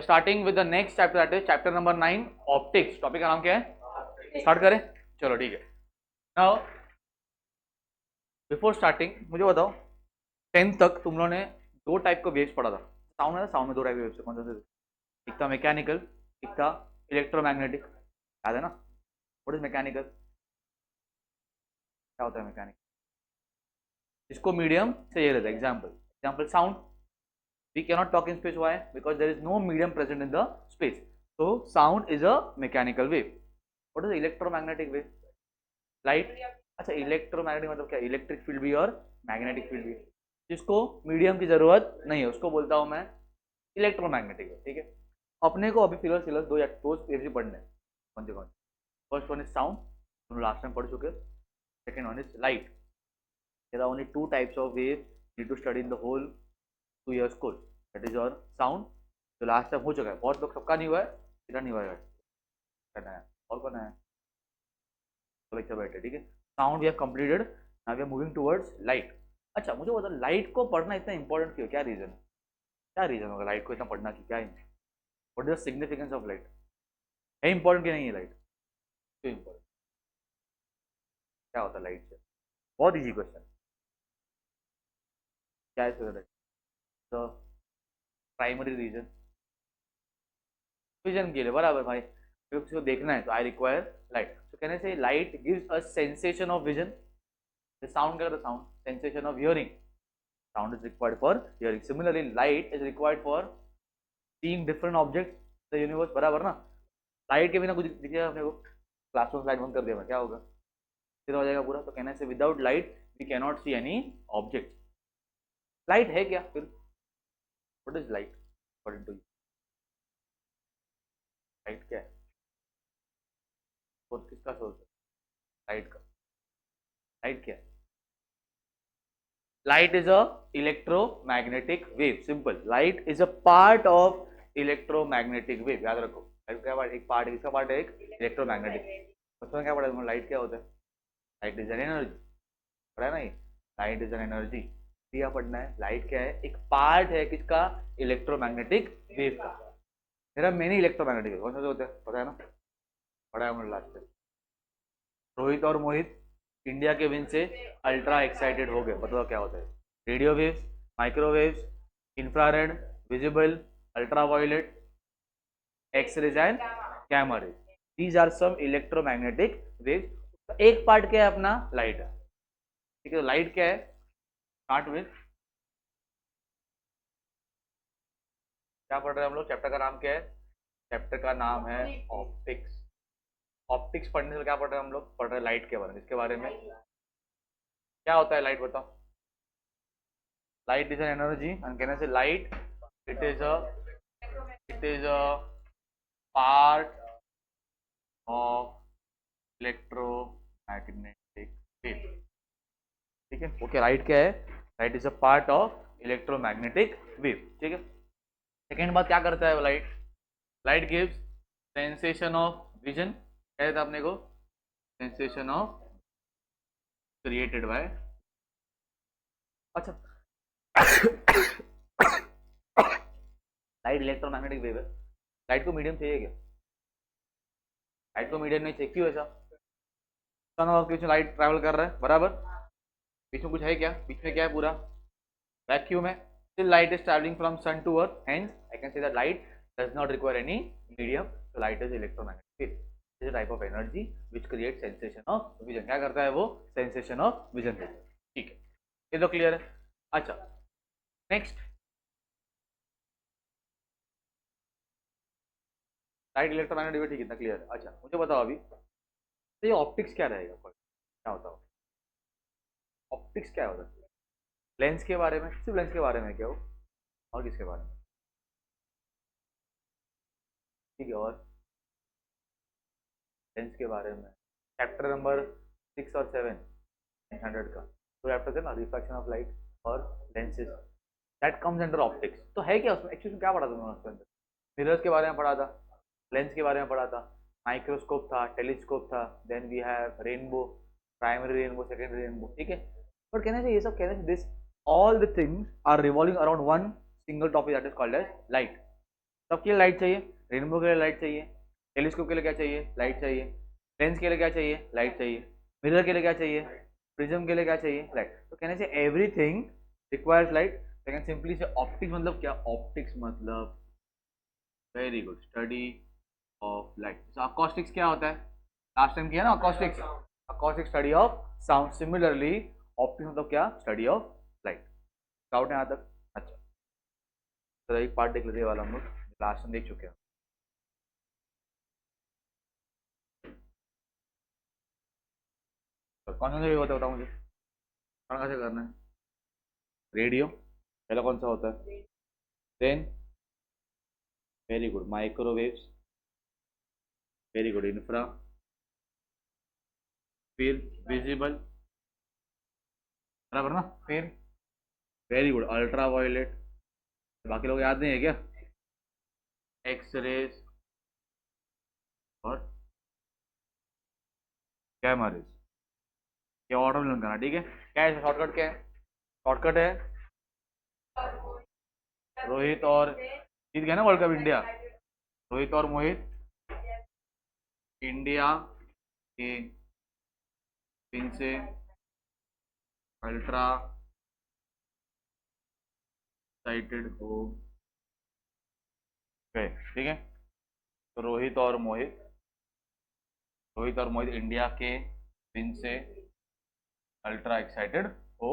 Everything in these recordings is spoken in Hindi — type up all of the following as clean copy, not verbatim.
are starting with the next chapter, that is chapter number 9, optics. Topic का नाम क्या है? स्टार्ट करें, चलो ठीक है. नाउ बिफोर स्टार्टिंग मुझे बताओ 10th तक तुम लोगों ने दो टाइप का वेव्स पढ़ा था. साउंड है ना, साउंड में दो टाइप के वेव्स है. कौन सा? एक था मैकेनिकल, एक था इलेक्ट्रोमैग्नेटिक. याद है ना? What is mechanical? क्या होता है मैकेनिकल? इसको मीडियम से ये रहता है. Example sound. We cannot talk in space. Why? Because there is no medium present in the space. So sound is a mechanical wave. What is electromagnetic wave? Light. अच्छा, इलेक्ट्रोमैग्नेटिक मतलब क्या? इलेक्ट्रिक फील्ड भी और मैग्नेटिक फील्ड भी. जिसको मीडियम की जरूरत नहीं है उसको बोलता हूं मैं इलेक्ट्रोमैग्नेटिक वेव. ठीक है. अपने को अभी फिलहाल दो वेव्स ही पढ़ने हैं. कौन से? फर्स्ट वन इज साउंड, तुम लास्ट टाइम पढ़ चुके. Second one is light. There are only two types of wave need to study in the whole 2 years course. That is your sound. जो लास्ट टाइम हो चुका है. बहुत लोग, सबका नहीं हुआ है, सीधा नहीं हुआ है. करना है और करना है तो बच्चा बैठे. ठीक है. Sound we have completed. Now we are moving towards light. अच्छा मुझे बताओ लाइट को पढ़ना इतना इंपॉर्टेंट क्यों? क्या रीजन? क्या रीजन होगा लाइट को इतना पढ़ना की? क्या है? What is the significance of light? है इंपॉर्टेंट कि नहीं है लाइट? क्यों इंपॉर्टेंट? क्या होता है लाइट से? बहुत इजी क्वेश्चन. क्या है तो प्राइमरी रीजन विजन के लिए. बराबर भाई, किसी देखना है तो आई रिक्वायर लाइट. तो कहने से light gives a sensation of vision. Sound क्या करता है? Sound sensation of hearing. Sound is required for hearing. Similarly light is required for seeing different object the universe. बराबर ना? लाइट के बिना कुछ दिखेगा अपने को? क्लासरूम लाइट बंद कर दिया क्या होगा? फिर हो जाएगा पूरा. तो कहने से without light we cannot see any object. Light है क्या फिर? What is light according to you? Light क्या है और किसका सोर्स है? लाइट का. लाइट क्या है? Light is a electromagnetic wave. Simple. Light is a part of electromagnetic wave. याद रखो. लाइट क्या पार्ट? एक पार्ट है. किसका पार्ट है? एक इलेक्ट्रोमैग्नेटिक. उसमें क्या पढ़ा? लाइट क्या होता है? Light is an energy. पढ़ा है ना ये? Light is an energy. क्या पढ़ना है? लाइट क्या है? एक पार्ट है किसका? इलेक्ट्रोमैग्नेटिक वेव का. मेरा मेनी इलेक्ट्रोमैग्नेटिक वेव कौन सा होता है? पता है ना? पढ़ा है हमने लास्ट में. रोहित और मोहित इंडिया के विन से अल्ट्रा एक्साइटेड हो गए. बताओ क्या होता है? Radio waves, microwaves, infrared, visible, ultraviolet, X rays and gamma rays. These are some electromagnetic waves. एक पार्ट क्या है अपना? लाइट है. ठीक है. लाइट क्या है? स्टार्ट विद क्या पढ़ रहे हैं हम लोग? चैप्टर का नाम क्या है? चैप्टर का नाम है ऑप्टिक्स. ऑप्टिक्स पढ़ने से क्या पढ़ रहे हैं हम लोग? पढ़ रहे हैं लाइट के बारे में. इसके बारे में क्या होता है लाइट? बताओ. Light is an energy and कहने से light it is a part of electromagnetic wave. ठीक है. ओके. लाइट क्या है? Light is a part of electromagnetic wave. ठीक है. सेकेंड बात क्या करता है light? Light gives sensation of vision. क्या कहता है अपने को? Sensation of created by. अच्छा लाइट इलेक्ट्रोमैग्नेटिक वेव है. लाइट को मीडियम चाहिए क्या? लाइट को मीडियम नहीं चाहिए. क्यों ऐसा? सन और बीच में लाइट ट्रैवल कर रहा है. बराबर. बीच में कुछ है क्या? बीच में क्या है? पूरा वैक्यूम है. Still light is travelling from sun to earth. Hence I can say that light does not require any medium. तो light is electromagnetic wave. Is a type of energy which create sensation of vision. क्या करता है वो? सेंसेशन ऑफ विजन देता है. ठीक है. ये तो क्लियर है. अच्छा नेक्स्ट. Light electromagnetic wave. ठीक है. इतना क्लियर है. अच्छा मुझे बताओ अभी तो ये ऑप्टिक्स क्या रहेगा? क्या होता है ऑप्टिक्स? क्या होता है? लेंस के बारे में? सिर्फ लेंस के बारे में क्या हो? और किसके बारे में? ठीक है. और लेंस के बारे में चैप्टर नंबर 6 और 7 100 का तो चैप्टर है ना, रिफ्रैक्शन ऑफ लाइट और lenses. That comes under optics. तो है क्या उसमें? एक्चुअली क्या पढ़ा था उन्होंने उसके अंदर? मिरर्स के बारे में पढ़ा था, लेंस के बारे में पढ़ा था, माइक्रोस्कोप था, टेलीस्कोप था, then we have rainbow, primary rainbow, secondary rainbow. ठीक है. बट कहना चाहिए ये सब, कहना चाहिए this all the things are revolving around one single topic that is called as light. सबके लिए लाइट चाहिए, रेनबो के लिए लाइट चाहिए, टेलीस्कोप के लिए क्या चाहिए, लाइट चाहिए, लेंस के लिए क्या चाहिए, लाइट चाहिए, मिरर के लिए क्या चाहिए, प्रिज्म के लिए क्या चाहिए, लाइट। तो कहने से everything requires light. Second simply से ऑप्टिक्स मतलब क्या, ऑप्टिक्स मतलब very good study of light. Acoustics क्या होता है, लास्ट टाइम किया ना acoustics, acoustic study of sound. Similarly optics मतलब क्या, स्टडी ऑफ लाइट। डाउट है यहाँ तक? अच्छा, तो एक पार्ट देख लेते हैं वाला हम लोग, लास्ट में देख चुके हैं। तो कौन सा होता है बताओ मुझे, कौन कैसे करना है। रेडियो पहला कौन सा होता है, then very good microwaves, very good infra, फिर विजिबल, बराबर ना, फिर वेरी गुड अल्ट्रा वायलेट, बाकी लोग याद नहीं है क्या, एक्स रेज और गैमा रेज। ये ऑर्डर में करना, ठीक है। क्या है शॉर्टकट, क्या है शॉर्टकट है, रोहित और जीत गया ना वर्ल्ड कप इंडिया, रोहित और मोहित इंडिया के पिन से अल्ट्रा एक्साइटेड हो गए, ठीक है। तो रोहित और मोहित इंडिया के पिन से अल्ट्रा एक्साइटेड हो।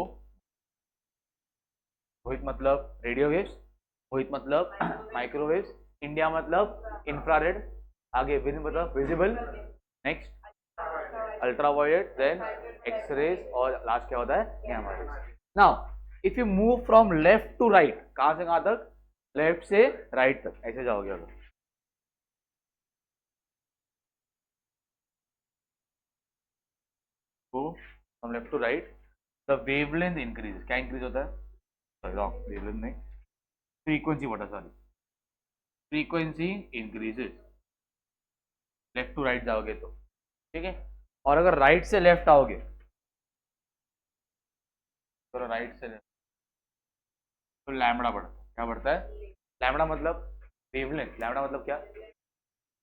रोहित मतलब रेडियो वेव्स, मोहित मतलब माइक्रोवेव्स, इंडिया मतलब इंफ्रारेड, आगे विन मतलब visible, next ultraviolet, then X rays और लास्ट क्या होता है, gamma rays. Now if you move from left to right, कहां से कहां तक, लेफ्ट से राइट तक, ऐसे जाओगे अगर। तो from left to right the wavelength increase, क्या इंक्रीज होता है, सॉरी रॉन्ग, वेवलेंथ नहीं, फ्रीक्वेंसी बटा, sorry frequency increases, left to right जाओगे तो, ठीक है। और अगर राइट से लेफ्ट आओगे, तो राइट से लेफ्ट तो लैम्बडा बढ़ता है, क्या बढ़ता है, लैम्बडा मतलब वेवलेंथ, लैम्बडा मतलब क्या,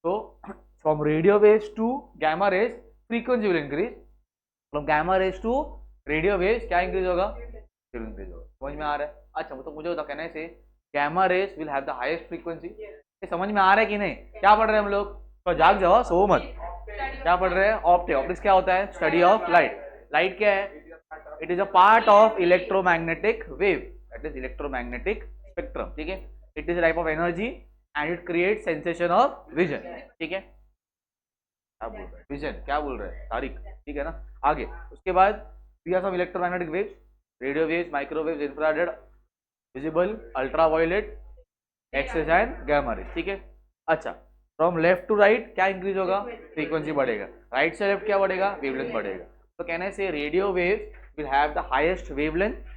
तो from radio waves to gamma rays frequency will increase, from gamma rays to radio waves क्या इंक्रीज होगा, इंक्रीज होगा। समझ में आ रहा है? अच्छा तो मुझे बता, कहना से gamma rays will have the highest frequency, ये समझ में आ रहा है कि नहीं, क्या पढ़ रहे हैं हम लोग, तो जाग जाओ, सो मत। क्या पढ़ रहे हैं, ऑप्टिक्स। ऑप्टिक्स क्या होता है, स्टडी ऑफ लाइट। लाइट क्या है, it is a part of electromagnetic wave, that is electromagnetic spectrum, ठीक है। It is type of energy and it create sensation of vision, ठीक है। क्या बोल रहे हैं, विजन क्या बोल रहे हैं, तारीख, ठीक है ना। आगे उसके बाद we are some electromagnetic waves, radio waves, microwaves, infrared, visible, ultraviolet, X rays and gamma rays, ठीक है। अच्छा फ्रॉम लेफ्ट टू राइट क्या इंक्रीज होगा, फ्रीक्वेंसी बढ़ेगा, राइट से लेफ्ट क्या बढ़ेगा, वेवलेंथ बढ़ेगा। तो कहने से radio waves will have the highest wavelength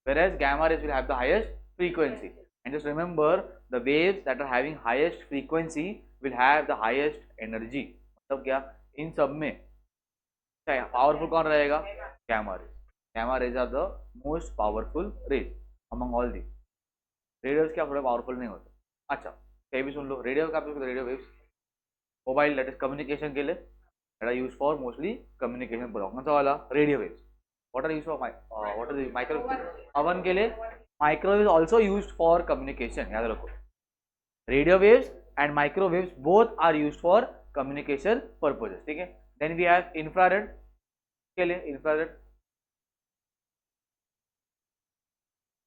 whereas gamma rays will have the highest frequency, and just remember the waves that are having highest frequency will have the highest energy। मतलब क्या, इन सब में पावरफुल कौन रहेगा, gamma rays. Gamma rays are the most powerful rays among all the, radios क्या थोड़े पावरफुल नहीं होते। अच्छा कहीं भी सुन लो, रेडियो का radio waves, mobile that is communication के लिए, that are use for mostly communication, बोला कौन सा वाला, radio waves. What are use for, what are micro, oven के लिए, microwave also used for communication, याद रखो। Radio waves and microwaves both are used for communication purposes, ठीक है। देन वी हैव इंफ्रारेड के लिए, इंफ्रारेड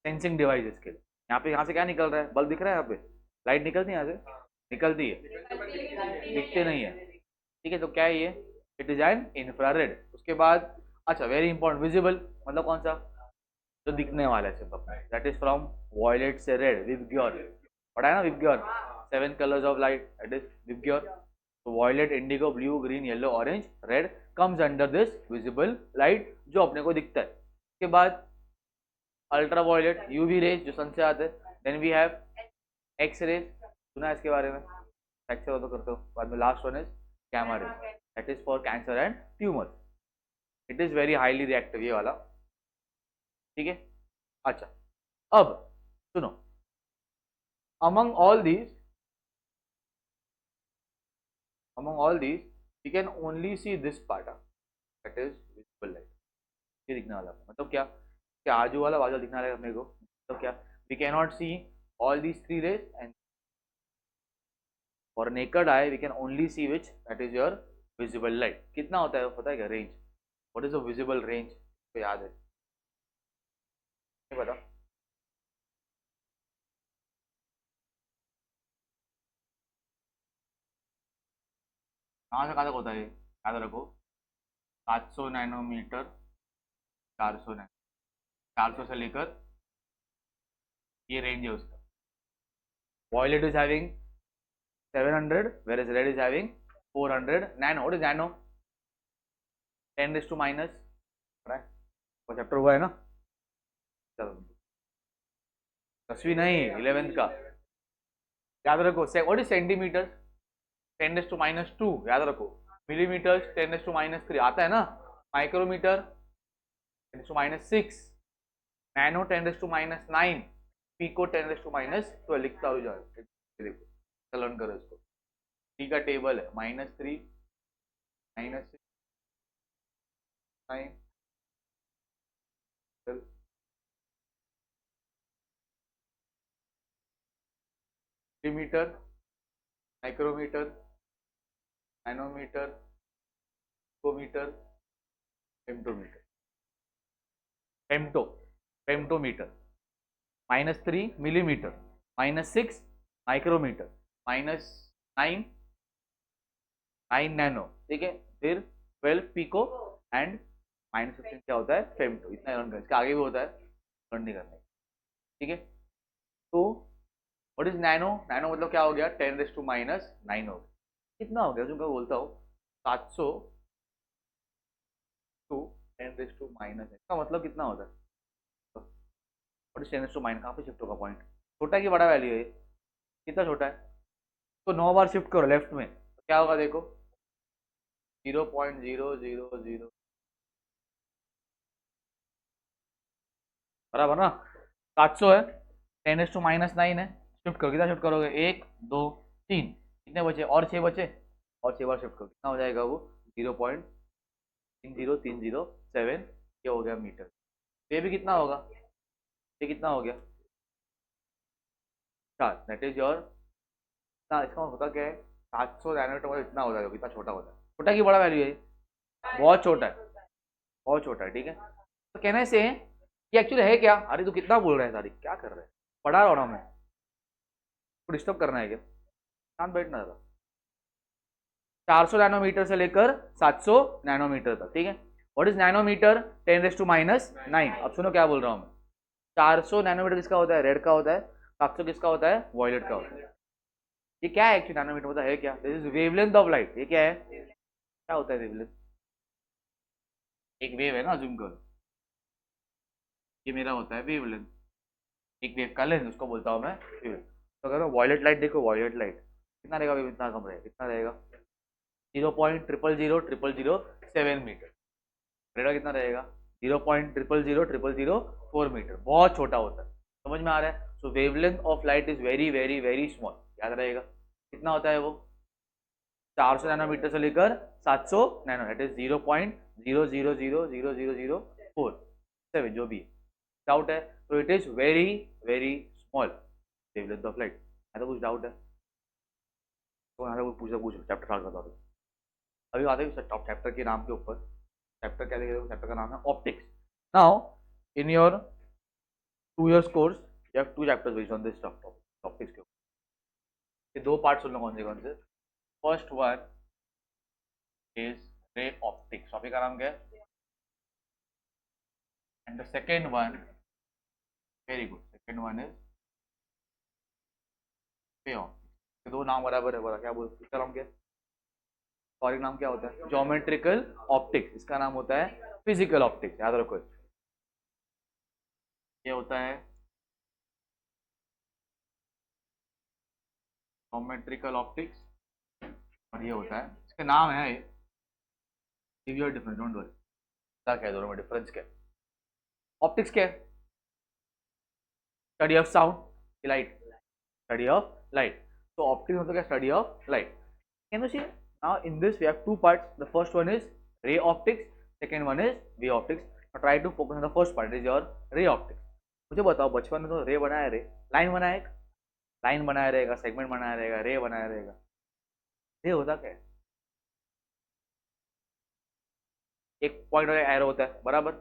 सेंसिंग डिवाइसेस के लिए। यहाँ पे, यहाँ से क्या निकल रहा है, बल्ब दिख रहा है यहाँ पे, लाइट निकलती है यहाँ से, निकलती है, दिखते नहीं है, ठीक है। तो क्या है ये, इट इज एन इंफ्रारेड। उसके बाद अच्छा वेरी इंपॉर्टेंट, विजिबल मतलब कौन सा, जो दिखने वाला है सिर्फ अपने, दैट इज फ्रॉम वॉयलेट से रेड, विबग्योर पढ़ा है ना, VIBGYOR, 7 colours of light, that is VIBGYOR. तो violet, indigo, blue, green, yellow, orange, red comes under this visible light, जो अपने को दिखता है। उसके बाद अल्ट्रा वॉयलेट, यूवी रेज जो सन से आते हैं। Then we have X rays, सुना है इसके बारे में, लेक्चर हो तो करते हो बाद में। Last one is gamma rays, that is for cancer and tumour, it is very highly reactive ये वाला, ठीक है। अच्छा अब सुनो, among all these among all these we can only see this part, that is visible light. ये दिखने वाला मतलब क्या, क्या आजू वाला बाजू दिखने वाला मेरे को, तो क्या we cannot see all these three rays, and for naked eye we can only see which, that is your visible light. कितना होता है पता है क्या range, what is the visible range, तो याद है नहीं पता? कहाँ तक होता है याद रखो, 700 नैनोमीटर, 400 नैनो, 400 से लेकर ये रेंज है उसका. Violet is having 700 whereas red is having 400 nano. What is nano? 10 raised to minus, वो चैप्टर हुआ है ना, चलो 10वीं नहीं 11th का याद रखो. What is centimetre, 10 raised to minus 2 याद रखो. मिलीमीटर 10 raised to minus 3 आता है ना. Micrometre 10 raised to minus 6, nano 10 raised to minus 9, pico 10 raised to minus 12. लिखता हो जाए, देखो लर्न करो इसको. टी का टेबल है -3, -6, 9, millimetre, micrometre, nanometre, picometre, femtometre, femtometre, -3 millimetre, -6 micrometre, -9 9 nano, ठीक है. फिर 12 पिको एंड -15 क्या होता है फेम्टो. इतना लर्न करना, इसके आगे भी होता है, लर्न नहीं करना, ठीक है. तो व्हाट इज नैनो, नैनो मतलब क्या हो गया 10 raised to minus 9 हो गया. कितना हो गया जो मैं बोलता हूँ 700 टू 10 raised to minus, इसका मतलब कितना होता है, what is 10 raised to minus, कहाँ पे शिफ्ट होगा पॉइंट, छोटा है कि बड़ा वैल्यू है, कितना छोटा है, तो 9 बार शिफ्ट करो लेफ्ट में, तो क्या होगा देखो 0.000, बराबर ना. 700 है, 10 raised to minus 9 है, शिफ्ट करो, कितना शिफ्ट करोगे 1 2 3, कितने बचे और 6 बचे, और 6 बार शिफ्ट करो, कितना हो जाएगा वो 0.30307, ये हो गया मीटर. ये भी कितना होगा, ये कितना हो गया 4, दैट इज योर. इसका होता क्या है 700 नैनोमीटर मतलब इतना होता है, कितना छोटा होता है, छोटा की बड़ा वैल्यू है, बहुत छोटा है, बहुत छोटा है, ठीक है. तो कहने से ये एक्चुअली है क्या, अरे तू कितना बोल रहा है सारी, क्या कर रहे हैं, पढ़ा रहा हूँ ना मैं, तो डिस्टर्ब करना है क्या, शांत बैठना था. 400 नैनोमीटर से लेकर 700 नैनोमीटर तक, ठीक है. What is nanometre, 10 raised to minus 9. अब सुनो क्या बोल रहा हूँ मैं, 400 नैनोमीटर किसका होता है, रेड का होता है, 700 किसका होता है, वॉयलेट का होता है. ये क्या है एक्चुअली नैनोमीटर मतलब है क्या, this is wavelength of light. ये क्या है, क्या होता है वेवलेंथ, एक वेव है ना, अज्यूम करो ये मेरा होता है वेवलेंथ, एक वेव का लेंथ उसको बोलता हूँ मैं वेवलेंथ. तो अगर वॉयलेट लाइट देखो, वॉयलेट लाइट कितना रहेगा, वेव इतना कम रहेगा, कितना रहेगा 0.00007 मीटर. रेड कितना रहेगा 0.00004 मीटर, बहुत छोटा होता है, समझ में आ रहा है. So wavelength of light is very very very small, याद रहेगा कितना होता है वो 400 नैनोमीटर से लेकर 700 नैनो, दैट इज 0.0000004 जो भी डाउट है. तो it is very very small wavelength of light. ऐसा कुछ डाउट है तो कुछ पूछो चैप्टर स्टार्ट करता हूँ. अभी आते हैं टॉप चैप्टर के नाम के ऊपर. चैप्टर क्या देखेगा, चैप्टर का नाम है optics. Now in your 2 years course you have 2 chapters based on this topic, optics के ऊपर. ये 2 पार्ट सुन लो कौन से. First one is ray optics, topic का नाम क्या है, and the second one, very good, second one is ray optics. दो नाम बराबर है, बड़ा क्या बोलते, इसका नाम क्या है, सॉरी नाम क्या होता है, ज्योमेट्रिकल ऑप्टिक्स. इसका नाम होता है फिजिकल ऑप्टिक्स, याद रखो. ये होता है ज्योमेट्रिकल ऑप्टिक्स और ये होता है, इसका नाम है give your difference, don't worry. क्या कह दोनों में डिफरेंस क्या है. ऑप्टिक्स क्या है, study of sound, light, study of light. तो ऑप्टिक्स मतलब क्या, study of light. Can you see Now in this we have two parts. The first one is ray optics, second one is wave optics. Now try to focus on the first part, it is your ray optics. मुझे बताओ बचपन में तो रे बनाया, रे लाइन बनाया, एक लाइन बनाया रहेगा, सेगमेंट बनाया रहेगा, रे बनाया रहेगा. रे होता क्या है? एक पॉइंट और एरो होता है, बराबर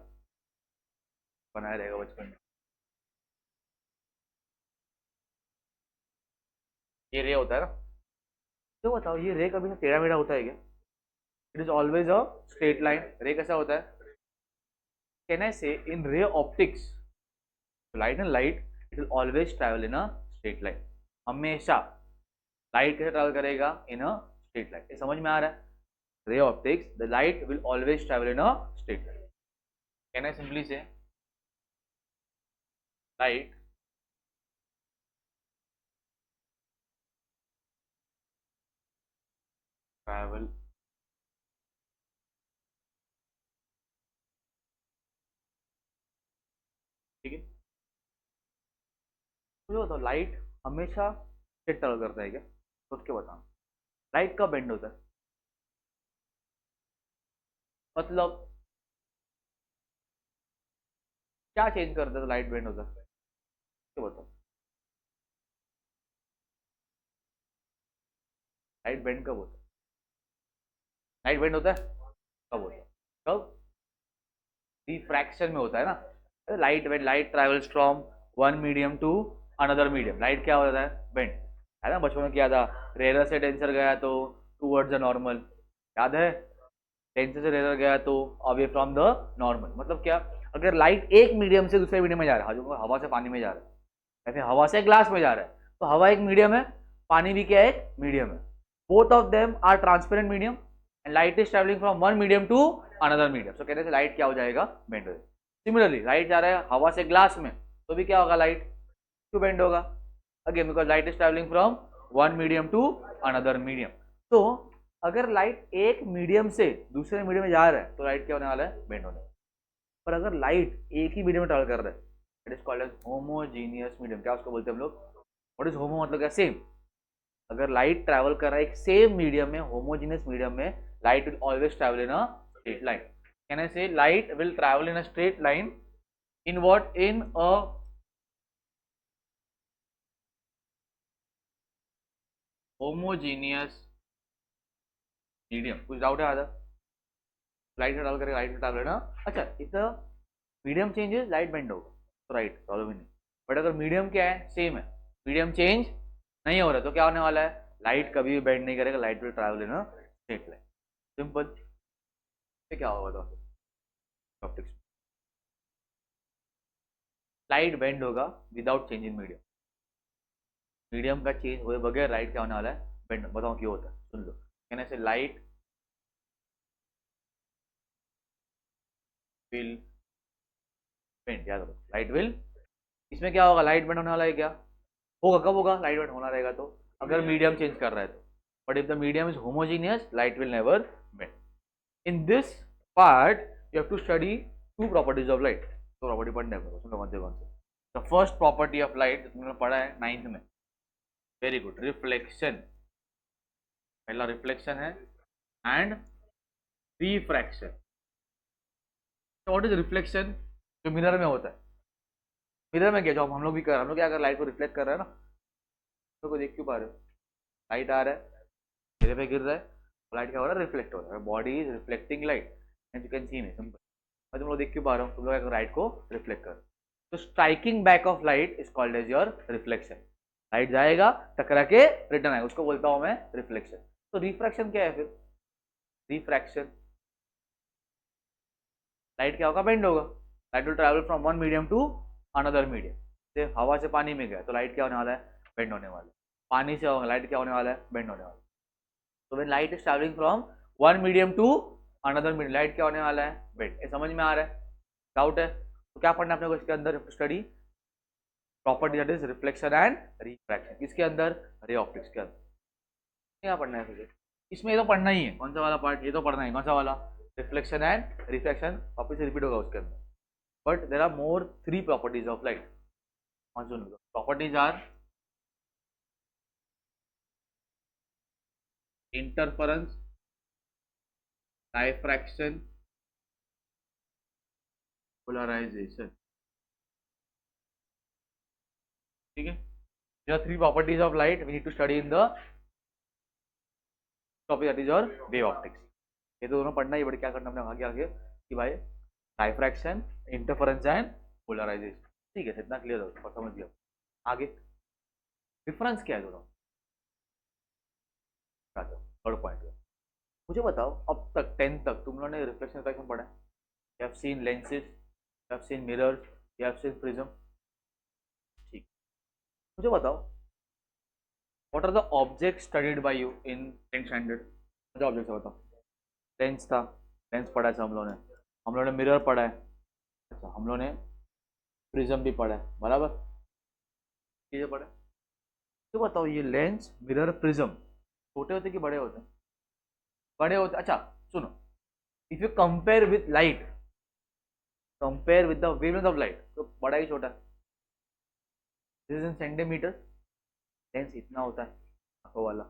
बनाया रहेगा बचपन में. ये रे होता है ना. तो बताओ ये रे कभी टेढ़ा मेढ़ा होता है क्या? It is always a straight line. Ray कैसा होता है? Can I say in ray optics light and light it will always travel in a straight line. हमेशा लाइट कैसे ट्रैवल करेगा? In a straight line. ये समझ में आ रहा है? Ray optics the light will always travel in a straight line. Can I simply say light travel ठीक है. मुझे बताओ लाइट हमेशा स्ट्रेट ट्रैवल करता है क्या? सोच के बताओ. लाइट का बेंड होता है मतलब क्या चेंज करता है तो लाइट बेंड होता है? क्या बताओ. लाइट बेंड कब होता है? लाइट बेंड होता है कब होता है? कब? रिफ्रैक्शन में होता है ना. Light when light travels from one medium to another medium, light क्या होता है? बेंड. है ना, बचपन में किया था. रेयर से डेंसर गया तो टूवर्ड्स द नॉर्मल, याद है? डेंसर से रेयर गया तो अवे फ्रॉम द नॉर्मल. मतलब क्या? अगर लाइट एक मीडियम से दूसरे मीडियम में जा रहा है, हवा से पानी में जा रहा है या फिर हवा से ग्लास में जा रहा है, तो हवा एक मीडियम है, पानी भी क्या है? एक मीडियम है. Both of them are transparent medium and light is travelling from one medium to another medium. So कहने से लाइट क्या हो जाएगा? बेंड हो जाएगा. सिमिलरली लाइट जा रहा है हवा से ग्लास में तो भी क्या होगा? लाइट क्यों बेंड होगा? Again because light is travelling from one medium to another medium. तो अगर लाइट एक मीडियम से दूसरे मीडियम में जा रहा है तो लाइट क्या होने वाला है? बेंड होने वाला है. पर अगर लाइट एक ही मीडियम में ट्रैवल कर रहा है it is called as homogeneous medium. क्या उसको बोलते हैं हम लोग? व्हाट इज होमो मतलब क्या? सेम. अगर लाइट ट्रैवल कर रहा है एक सेम मीडियम में, होमोजीनियस मीडियम में, light will always travel in a straight line. Can I say light will travel in a straight line in what? In a homogeneous medium. कुछ डाउट है? आधा लाइट ट्रैवल करेगा, लाइट ट्रैवल ना. अच्छा, if the medium changes light bend होगा तो राइट, प्रॉब्लम ही नहीं. बट अगर मीडियम क्या है? सेम है, मीडियम चेंज नहीं हो रहा तो क्या होने वाला है? लाइट कभी भी बेंड नहीं करेगा, light will travel in a straight line. Simple. क्या होगा तो ऑप्टिक्स? लाइट बेंड होगा without change in medium. Medium का चेंज हुए बगैर लाइट क्या होने वाला है? बेंड. बताओ क्यों होता है? सुन लो. कहने से लाइट विल बेंड. याद रखो, लाइट विल. इसमें क्या होगा? लाइट बेंड होने वाला है क्या? होगा. कब होगा? लाइट बेंड होना रहेगा तो अगर मीडियम चेंज कर रहा है तो. But if the medium is homogeneous light will never bend. In this part you have to study two properties of light. तो प्रॉपर्टी पढ़ने को सुनो कौन से. The first property of light तुमने पढ़ा है नाइन्थ में. Very good. रिफ्लेक्शन. पहला रिफ्लेक्शन है and refraction. What is reflection? जो मिरर में होता है. मिरर में क्या, जो हम लोग भी कर रहे हैं, हम लोग क्या कर लाइट को रिफ्लेक्ट कर रहे हैं ना. तो को देख क्यों पा रहे हो? लाइट आ रहा है, मेरे पे गिर रहा है, लाइट क्या हो रहा है? रिफ्लेक्ट हो रहा है. Body is reflecting light and you can see me. Simple. मैं तुम लोग देख क्यों पा रहा हूँ? तुम लोग लाइट को रिफ्लेक्ट कर. तो striking back of light is called as your reflection. Light जाएगा, टकरा के रिटर्न आएगा, उसको बोलता हूँ मैं रिफ्लेक्शन. तो रिफ्रैक्शन क्या है फिर? रिफ्रैक्शन लाइट क्या होगा? बेंड होगा. Light will travel from one medium to another medium. से हवा से पानी में गया तो लाइट क्या होने वाला है? बेंड होने वाला है. पानी से होगा लाइट क्या होने वाला है? बेंड होने वाला है. तो when light is travelling from one medium to another medium, light क्या होने वाला है? बेंड. ये समझ में आ रहा है? डाउट है तो क्या पढ़ना है अपने को इसके अंदर? Study property that is reflection and refraction. किसके अंदर? रे ऑप्टिक्स के अंदर. क्या पढ़ना है तुझे इसमें? ये तो पढ़ना ही है. कौन सा वाला पार्ट? ये तो पढ़ना है. कौन सा वाला? Reflection and refraction. वापस रिपीट होगा उसके अंदर. But there are more three properties of light. Properties are interference, diffraction, polarisation, ठीक है। There are three properties of light we need to study in the topic, that is your wave optics. ये तो दोनों पढ़ना ही, बड़े क्या करना अपने आगे आगे कि भाई डायफ्रैक्शन, इंटरफेरेंस एंड पोलराइजेशन, ठीक है, इतना क्लियर हो समझ लिया। आगे डिफरेंस क्या है दोनों, थर्ड पॉइंट। मुझे बताओ अब तक 10th तक तुम लोगों ने रिफ्लेक्शन इफेक्ट में पढ़ा है? You have seen lenses, you have seen mirrors, you have seen prism, ठीक। मुझे बताओ what are the object studied by you in 10th standard? मुझे ऑब्जेक्ट बताओ। लेंस था, लेंस पढ़ा है हम लोगों ने, हम लोगों ने मिरर पढ़ा है, अच्छा हम लोगों ने प्रिज्म भी पढ़ा है, बराबर, चीजें पढ़ा है। तो बताओ ये लेंस, मिरर, प्रिज्म छोटे होते कि बड़े होते हैं? बड़े होते। अच्छा सुनो, if you compare with light, compare with the wavelength of light, तो बड़ा ही छोटा है। This is in centimetre, lens इतना होता है आंखों वाला,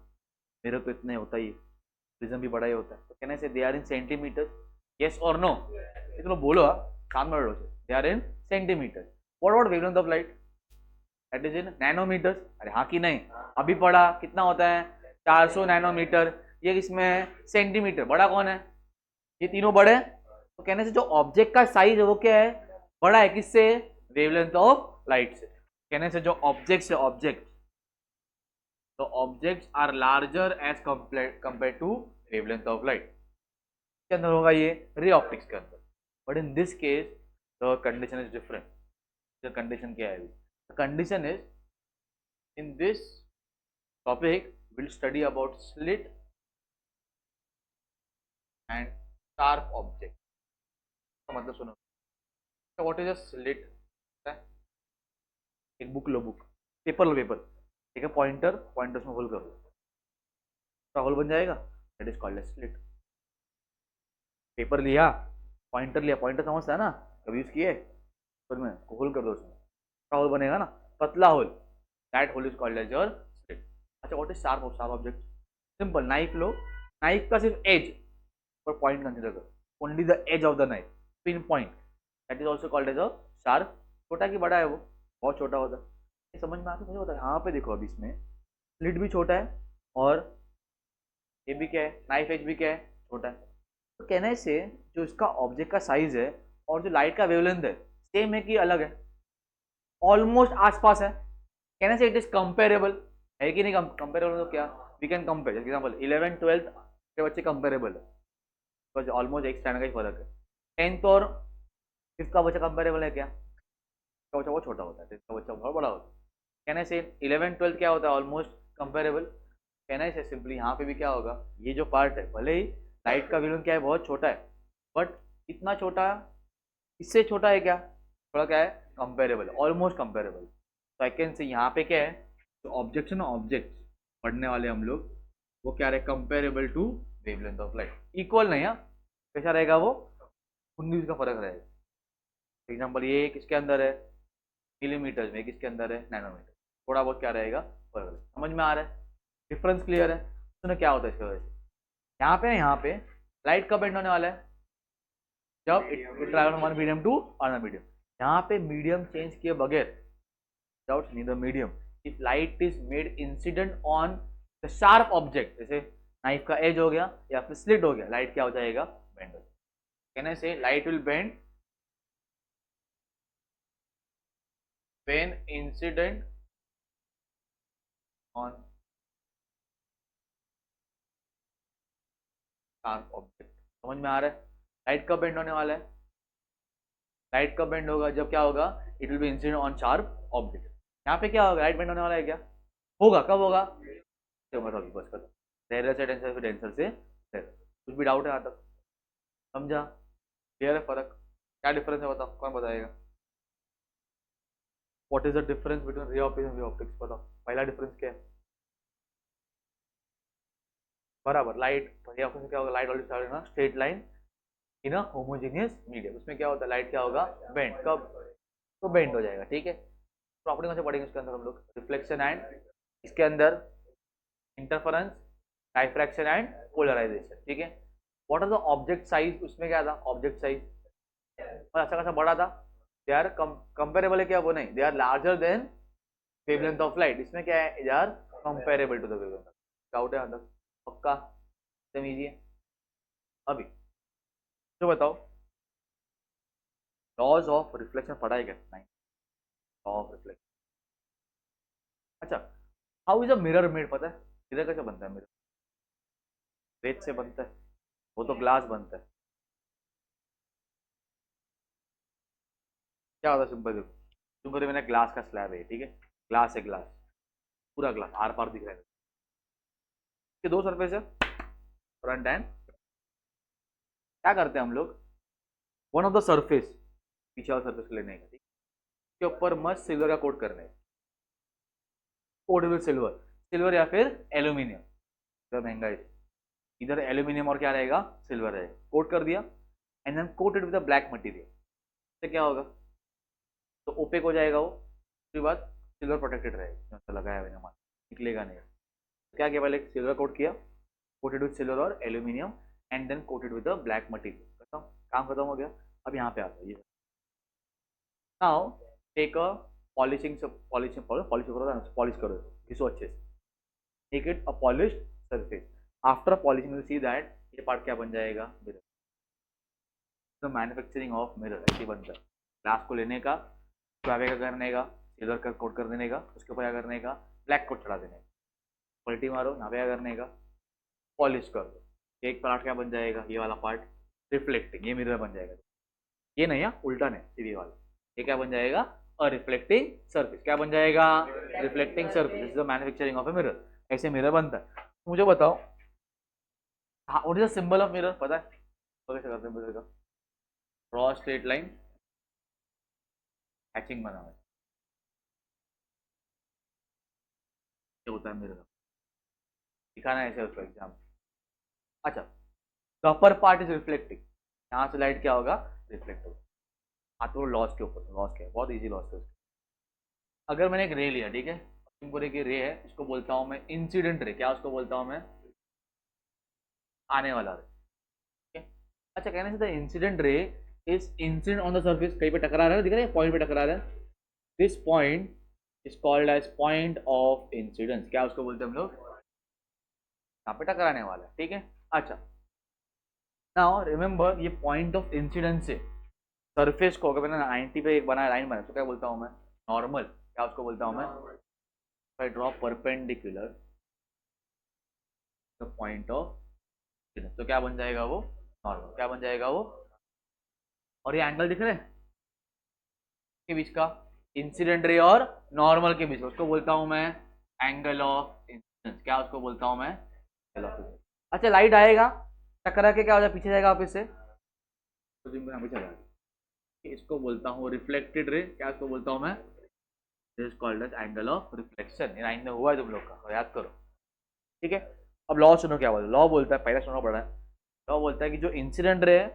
मिरर तो इतना ही होता ही है, प्रिज्म भी बड़ा ही होता है, तो कहने से they are in centimetre, yes और नो? चलो बोलो, काम में they are in centimetre. What about wavelength of light? That is in nanometres. अरे हाँ कि नहीं? अभी पढ़ा कितना होता है, 400 नैनोमीटर। ये किसमें है? सेंटीमीटर। बड़ा कौन है? ये तीनों बड़े हैं। तो कहने से जो ऑब्जेक्ट का साइज है वो क्या है, बड़ा है, किससे? वेवलेंथ ऑफ लाइट से। कहने से जो ऑब्जेक्ट्स है, ऑब्जेक्ट, तो objects are larger as compare to wavelength of light. के अंदर होगा ये रे ऑप्टिक्स के अंदर, but in this case the condition is different. The condition क्या है? The condition is, in this topic will study about slit and sharp object. तो मतलब सुनो, व्हाट इज अ स्लिट? एक बुक लो, बुक, पेपर लो, पेपर, ठीक है, पॉइंटर, पॉइंटर में होल कर लो, तो होल बन जाएगा, that is called slit. Paper लिया, पॉइंटर लिया, पॉइंटर समझता है ना, कभी यूज किए पर में, होल कर दो उसमें, तो होल बनेगा ना, पतला hole, that hole is called as your slit. अच्छा what is sharp? Sharp object simple, knife लो, नाइफ का सिर्फ एज पर पॉइंट कंसिडर करो, only the edge of the knife, pin point, that is also called as a sharp. छोटा कि बड़ा है वो? बहुत छोटा होता है। ये समझ में आता है? मुझे होता है यहाँ पे देखो, अभी इसमें स्लिट भी छोटा है और ये भी क्या है, नाइफ एज भी क्या है, छोटा है। तो कहने से जो इसका ऑब्जेक्ट का साइज है और जो लाइट का वेवलेंथ है, सेम है कि अलग है? ऑलमोस्ट आसपास है। कहने से इट इज कंपेरेबल, है कि नहीं? कंपेरेबल तो क्या, we can compare, example 11th 12th के बच्चे कंपेरेबल है, बस ऑलमोस्ट एक स्टैंडर्ड का ही फर्क है। 10th और 5th का बच्चा कंपेरेबल है क्या? का बच्चा बहुत छोटा होता है, 10th का बच्चा बहुत बड़ा होता है। कहने से 11th 12th क्या होता है, ऑलमोस्ट कंपेरेबल। कहने से सिंपली यहाँ पे भी क्या होगा, ये जो पार्ट है, भले ही लाइट का वेवलेंथ क्या है, बहुत छोटा है, बट इतना छोटा, इससे छोटा है क्या, थोड़ा क्या है, कंपेरेबल, ऑलमोस्ट कंपेरेबल। तो आई कैन से यहाँ पे क्या है, तो ऑब्जेक्ट है ना, ऑब्जेक्ट पढ़ने वाले हम लोग, वो क्या रहे, comparable to wavelength of light, equal नहीं है, कैसा रहेगा वो, 19 का फर्क रहेगा। एग्जाम्पल ये किसके अंदर है, मिलीमीटर में, किसके अंदर है, नैनोमीटर, थोड़ा बहुत क्या रहेगा, फर्क रहेगा। समझ में आ रहा है? डिफरेंस क्लियर है? सुनो क्या होता है इसकी वजह से, यहाँ पे ना, यहाँ पे लाइट कब एंड होने वाला है, जब it travel from one medium to another medium. यहाँ पे मीडियम चेंज किए बगैर, without neither medium, if light is made incident on the sharp object, जैसे नाइफ का एज हो गया या फिर स्लिट हो गया, लाइट क्या हो जाएगा, बेंड हो जाएगा। कहने से light will bend when incident on sharp object। समझ में आ रहा है? लाइट कब बेंड होने वाला है, लाइट कब बेंड होगा, जब क्या होगा, it will be incident on sharp object. यहाँ पे क्या होगा, लाइट बेंड होने वाला है क्या, होगा, कब होगा, तो मतलब बस खत्म, रेयर से डेंसर, फिर डेंसर से रेयर। कुछ भी डाउट है यहाँ तक, समझा, क्लियर है फर्क? क्या डिफरेंस है बताओ, कौन बताएगा? What is the difference between ray optics and wave optics? बताओ पहला डिफरेंस क्या है? बराबर, लाइट रे ऑप्टिक्स में क्या होगा, light always travel in a straight line in a homogeneous medium. उसमें क्या होता है, लाइट क्या होगा, बेंड, कब, तो बेंड हो जाएगा, ठीक है। प्रॉपर्टी कौन से पढ़ेंगे इसके अंदर हम लोग, रिफ्लेक्शन एंड, इसके अंदर इंटरफेरेंस, डायफ्रैक्शन एंड पोलराइजेशन, ठीक है। What are the object size, उसमें क्या था ऑब्जेक्ट साइज और अच्छा खासा बड़ा था, दे आर कंपेरेबल है क्या, वो नहीं, they are larger than wavelength of light, इसमें क्या है, they are comparable to the wavelength, doubt है अंदर, पक्का एकदम इजी है। अभी तो बताओ लॉज ऑफ रिफ्लेक्शन पढ़ा है क्या, नहीं, लॉ ऑफ रिफ्लेक्शन। अच्छा, how is a mirror made, पता है मिरर कैसे बनता है, मिरर रेत से बनता है, वो तो ग्लास बनता है, क्या होता है सिंपल देखो, तुमको तो मैंने ग्लास का स्लैब है, ठीक है, ग्लास है, ग्लास पूरा ग्लास आर पार दिख रहा है, इसके दो सरफेस है, फ्रंट एंड, क्या करते हैं हम लोग, वन ऑफ द सरफेस, पीछे वाला सरफेस लेने का, ठीक के ऊपर मस्त सिल्वर का कोट करने का, कोट विद सिल्वर, सिल्वर या फिर एल्यूमिनियम, इधर महंगा है, इधर एल्यूमिनियम और क्या रहेगा, सिल्वर रहेगा, कोट कर दिया, and then coated with black material, इससे क्या होगा, तो ओपेक हो जाएगा वो, उसके बाद सिल्वर प्रोटेक्टेड रहेगा, जो लगाया हुआ है हमारा निकलेगा नहीं, क्या किया पहले सिल्वर कोट किया, कोटेड विद सिल्वर और aluminium, and then coated with the black material, खत्म, काम खत्म हो गया। अब यहाँ पे आता है ये, now take a polishing, polish करो घिसो अच्छे से, make it a polished surface, after polishing you see that ये पार्ट क्या बन जाएगा, mirror, the manufacturing of mirror ऐसे बनता है, ग्लास को लेने का, क्या करने का, सिल्वर का कोट कर देने का, उसके ऊपर क्या करने का, ब्लैक कोट चढ़ा देने का, पलटी मारो, यहाँ पे क्या करने का, पॉलिश कर दो, एक पार्ट क्या बन जाएगा, ये वाला पार्ट रिफ्लेक्टिंग, ये मिरर बन जाएगा, ये नहीं है उल्टा नहीं, सीधी वाला, ये क्या बन जाएगा, अ रिफ्लेक्टिंग सरफेस, क्या बन जाएगा, reflecting surface, this is the manufacturing of a mirror, ऐसे मिरर बनता है। मुझे बताओ हाँ what is the symbol of mirror, पता है तो कैसे करते हैं मिरर का, ड्रॉ स्ट्रेट लाइन, हैचिंग बना हुआ है, ये होता है मिरर, दिखाना है ऐसे उसका एग्जाम। अच्छा, the upper part is reflecting, यहाँ से लाइट क्या होगा, रिफ्लेक्ट होगा, हाँ तो लॉस के ऊपर, लॉस क्या है, बहुत इजी लॉस है, अगर मैंने एक रे लिया, ठीक है, सिंपल की रे है, इसको बोलता हूँ मैं इंसिडेंट रे, क्या उसको बोलता हूँ मैं, आने वाला रे, ठीक है। अच्छा, कहने से द इंसिडेंट रे is incident on the surface, कहीं पे टकरा रहा है, दिख रहा है पॉइंट पे टकरा रहा है, this point is called as point of incidence, क्या उसको बोलते हैं हम लोग, यहाँ पे टकराने वाला है, ठीक है। अच्छा, नाउ रिमेंबर ये पॉइंट ऑफ इंसिडेंस से सरफेस को, अगर मैंने 90 पे एक बनाया, लाइन बनाया, तो क्या बोलता हूँ मैं, नॉर्मल, क्या उसको बोलता हूँ मैं, I draw perpendicular the point of, तो क्या बन जाएगा वो, नॉर्मल, क्या बन जाएगा वो, और ये एंगल दिख रहे हैं के बीच का, इंसिडेंट रे और नॉर्मल के बीच, उसको बोलता हूं मैं एंगल ऑफ इंसिडेंस, क्या उसको बोलता हूं मैं, एंगल ऑफ इंसिडेंस। अच्छा, लाइट आएगा, टकरा के क्या हो जाए, पीछे जाएगा वापस से, तो यहाँ पे चला, इसको बोलता हूँ रिफ्लेक्टेड रे, क्या इसको बोलता हूँ मैं, this called as angle of reflection, ये लाइन में हुआ है तुम लोग का, तो याद करो, ठीक है। अब लॉ सुनो, क्या बोलता है, लॉ बोलता है, पहले सुनना पड़ा है, लॉ बोलता है कि जो इंसिडेंट रे है,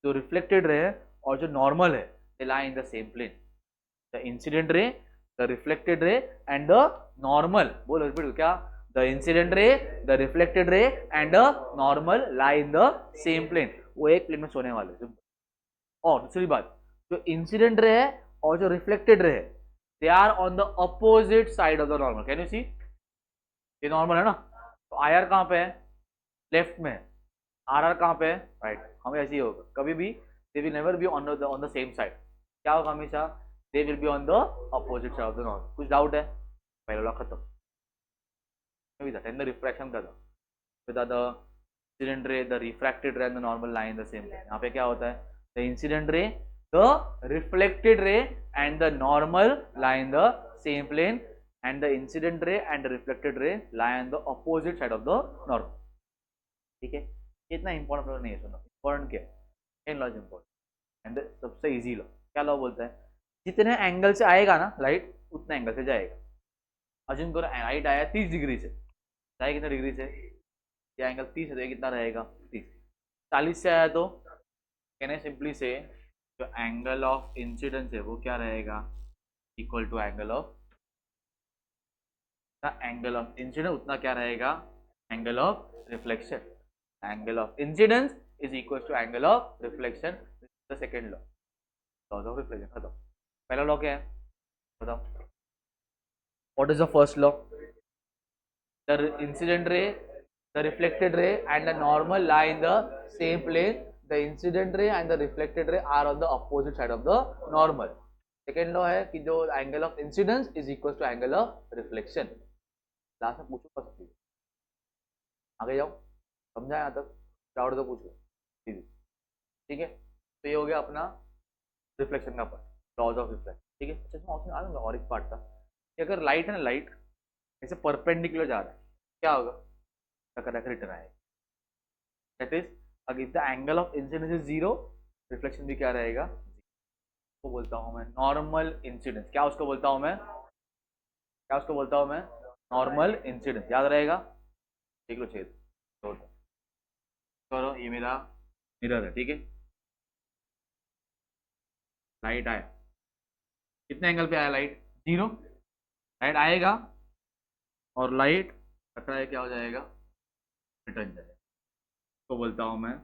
जो रिफ्लेक्टेड रे है और जो नॉर्मल है, they lie in the same plane, the incident ray, the reflected ray and the normal, बोलो रिपीट क्या, the incident ray, the reflected ray and the normal lie in the same plane, वो एक प्लेन में सोने वाले। और दूसरी बात, जो इंसिडेंट रे है और जो रिफ्लेक्टेड रे है, they are on the opposite side of the normal, can you see, ये नॉर्मल है ना, तो आई आर कहाँ पे है, लेफ्ट में, आर आर कहाँ पे है, राइट, हमें ऐसे ही होगा कभी भी, they will never be on the same side, क्या होगा हमेशा, they will be on the opposite side of the normal. कुछ डाउट है, पहला लॉ खत्म, द रिफ्रैक्शन का था, with the incident ray, the refracted ray and the normal lie in the same plane, यहाँ पे क्या होता है, the incident ray, the reflected ray and the normal lie in the same plane, and the incident रे एंड द रिफ्लेक्टेड रे lie on the opposite side of the normal, ठीक है। इतना इंपॉर्टेंट नहीं है, सुनो इंपॉर्टेंट क्या है, इन लॉज इंपॉर्टेंट, एंड सबसे इजी लॉ क्या लॉ बोलता है, जितने एंगल से आएगा ना लाइट, उतने एंगल से जाएगा, अजूम करो लाइट आया 30 डिग्री से, जाए कितने डिग्री से, ये एंगल 30 है तो ये कितना रहेगा 30, 40 से आया तो कहने सिंपली से जो एंगल ऑफ इंसिडेंस है वो क्या रहेगा, equal to angle of, angle of incidence उतना क्या रहेगा, angle of reflection, angle of incidence is equal to angle of reflection, the second law, laws of reflection खत्म। पहला लॉ क्या है बताओ, what is the first law, the incident ray, the reflected ray and the normal lie in the same plane, the incident ray and the reflected ray are on the opposite side of the normal। Second law है कि जो angle of incidence is equal to angle of reflection. Last में पूछो बस, आगे जाओ, समझा यहाँ तक, डाउट तो पूछो, ठीक है। तो ये हो गया अपना रिफ्लेक्शन का पार्ट, लॉज ऑफ रिफ्लेक्शन, ठीक है। अच्छा इसमें ऑप्शन आ जाऊंगा, और एक पार्ट था कि अगर लाइट है ना, लाइट ऐसे परपेंडिकुलर जा रहा है, क्या होगा, टकराकर रिटर्न आएगा, दैट इज अगर the angle of incidence is zero, reflection भी क्या रहेगा, उसको बोलता हूँ मैं नॉर्मल इंसिडेंस। क्या उसको बोलता हूँ मैं, क्या उसको बोलता हूँ मैं, नॉर्मल इंसिडेंस, याद रहेगा। देख लो छेद, करो, ये मेरा मिरर है, ठीक है। लाइट आया, कितने एंगल पे आया लाइट, जीरो, लाइट आएगा और लाइट टकराए क्या हो जाएगा, रिटर्न जाएगा, तो बोलता हूँ मैं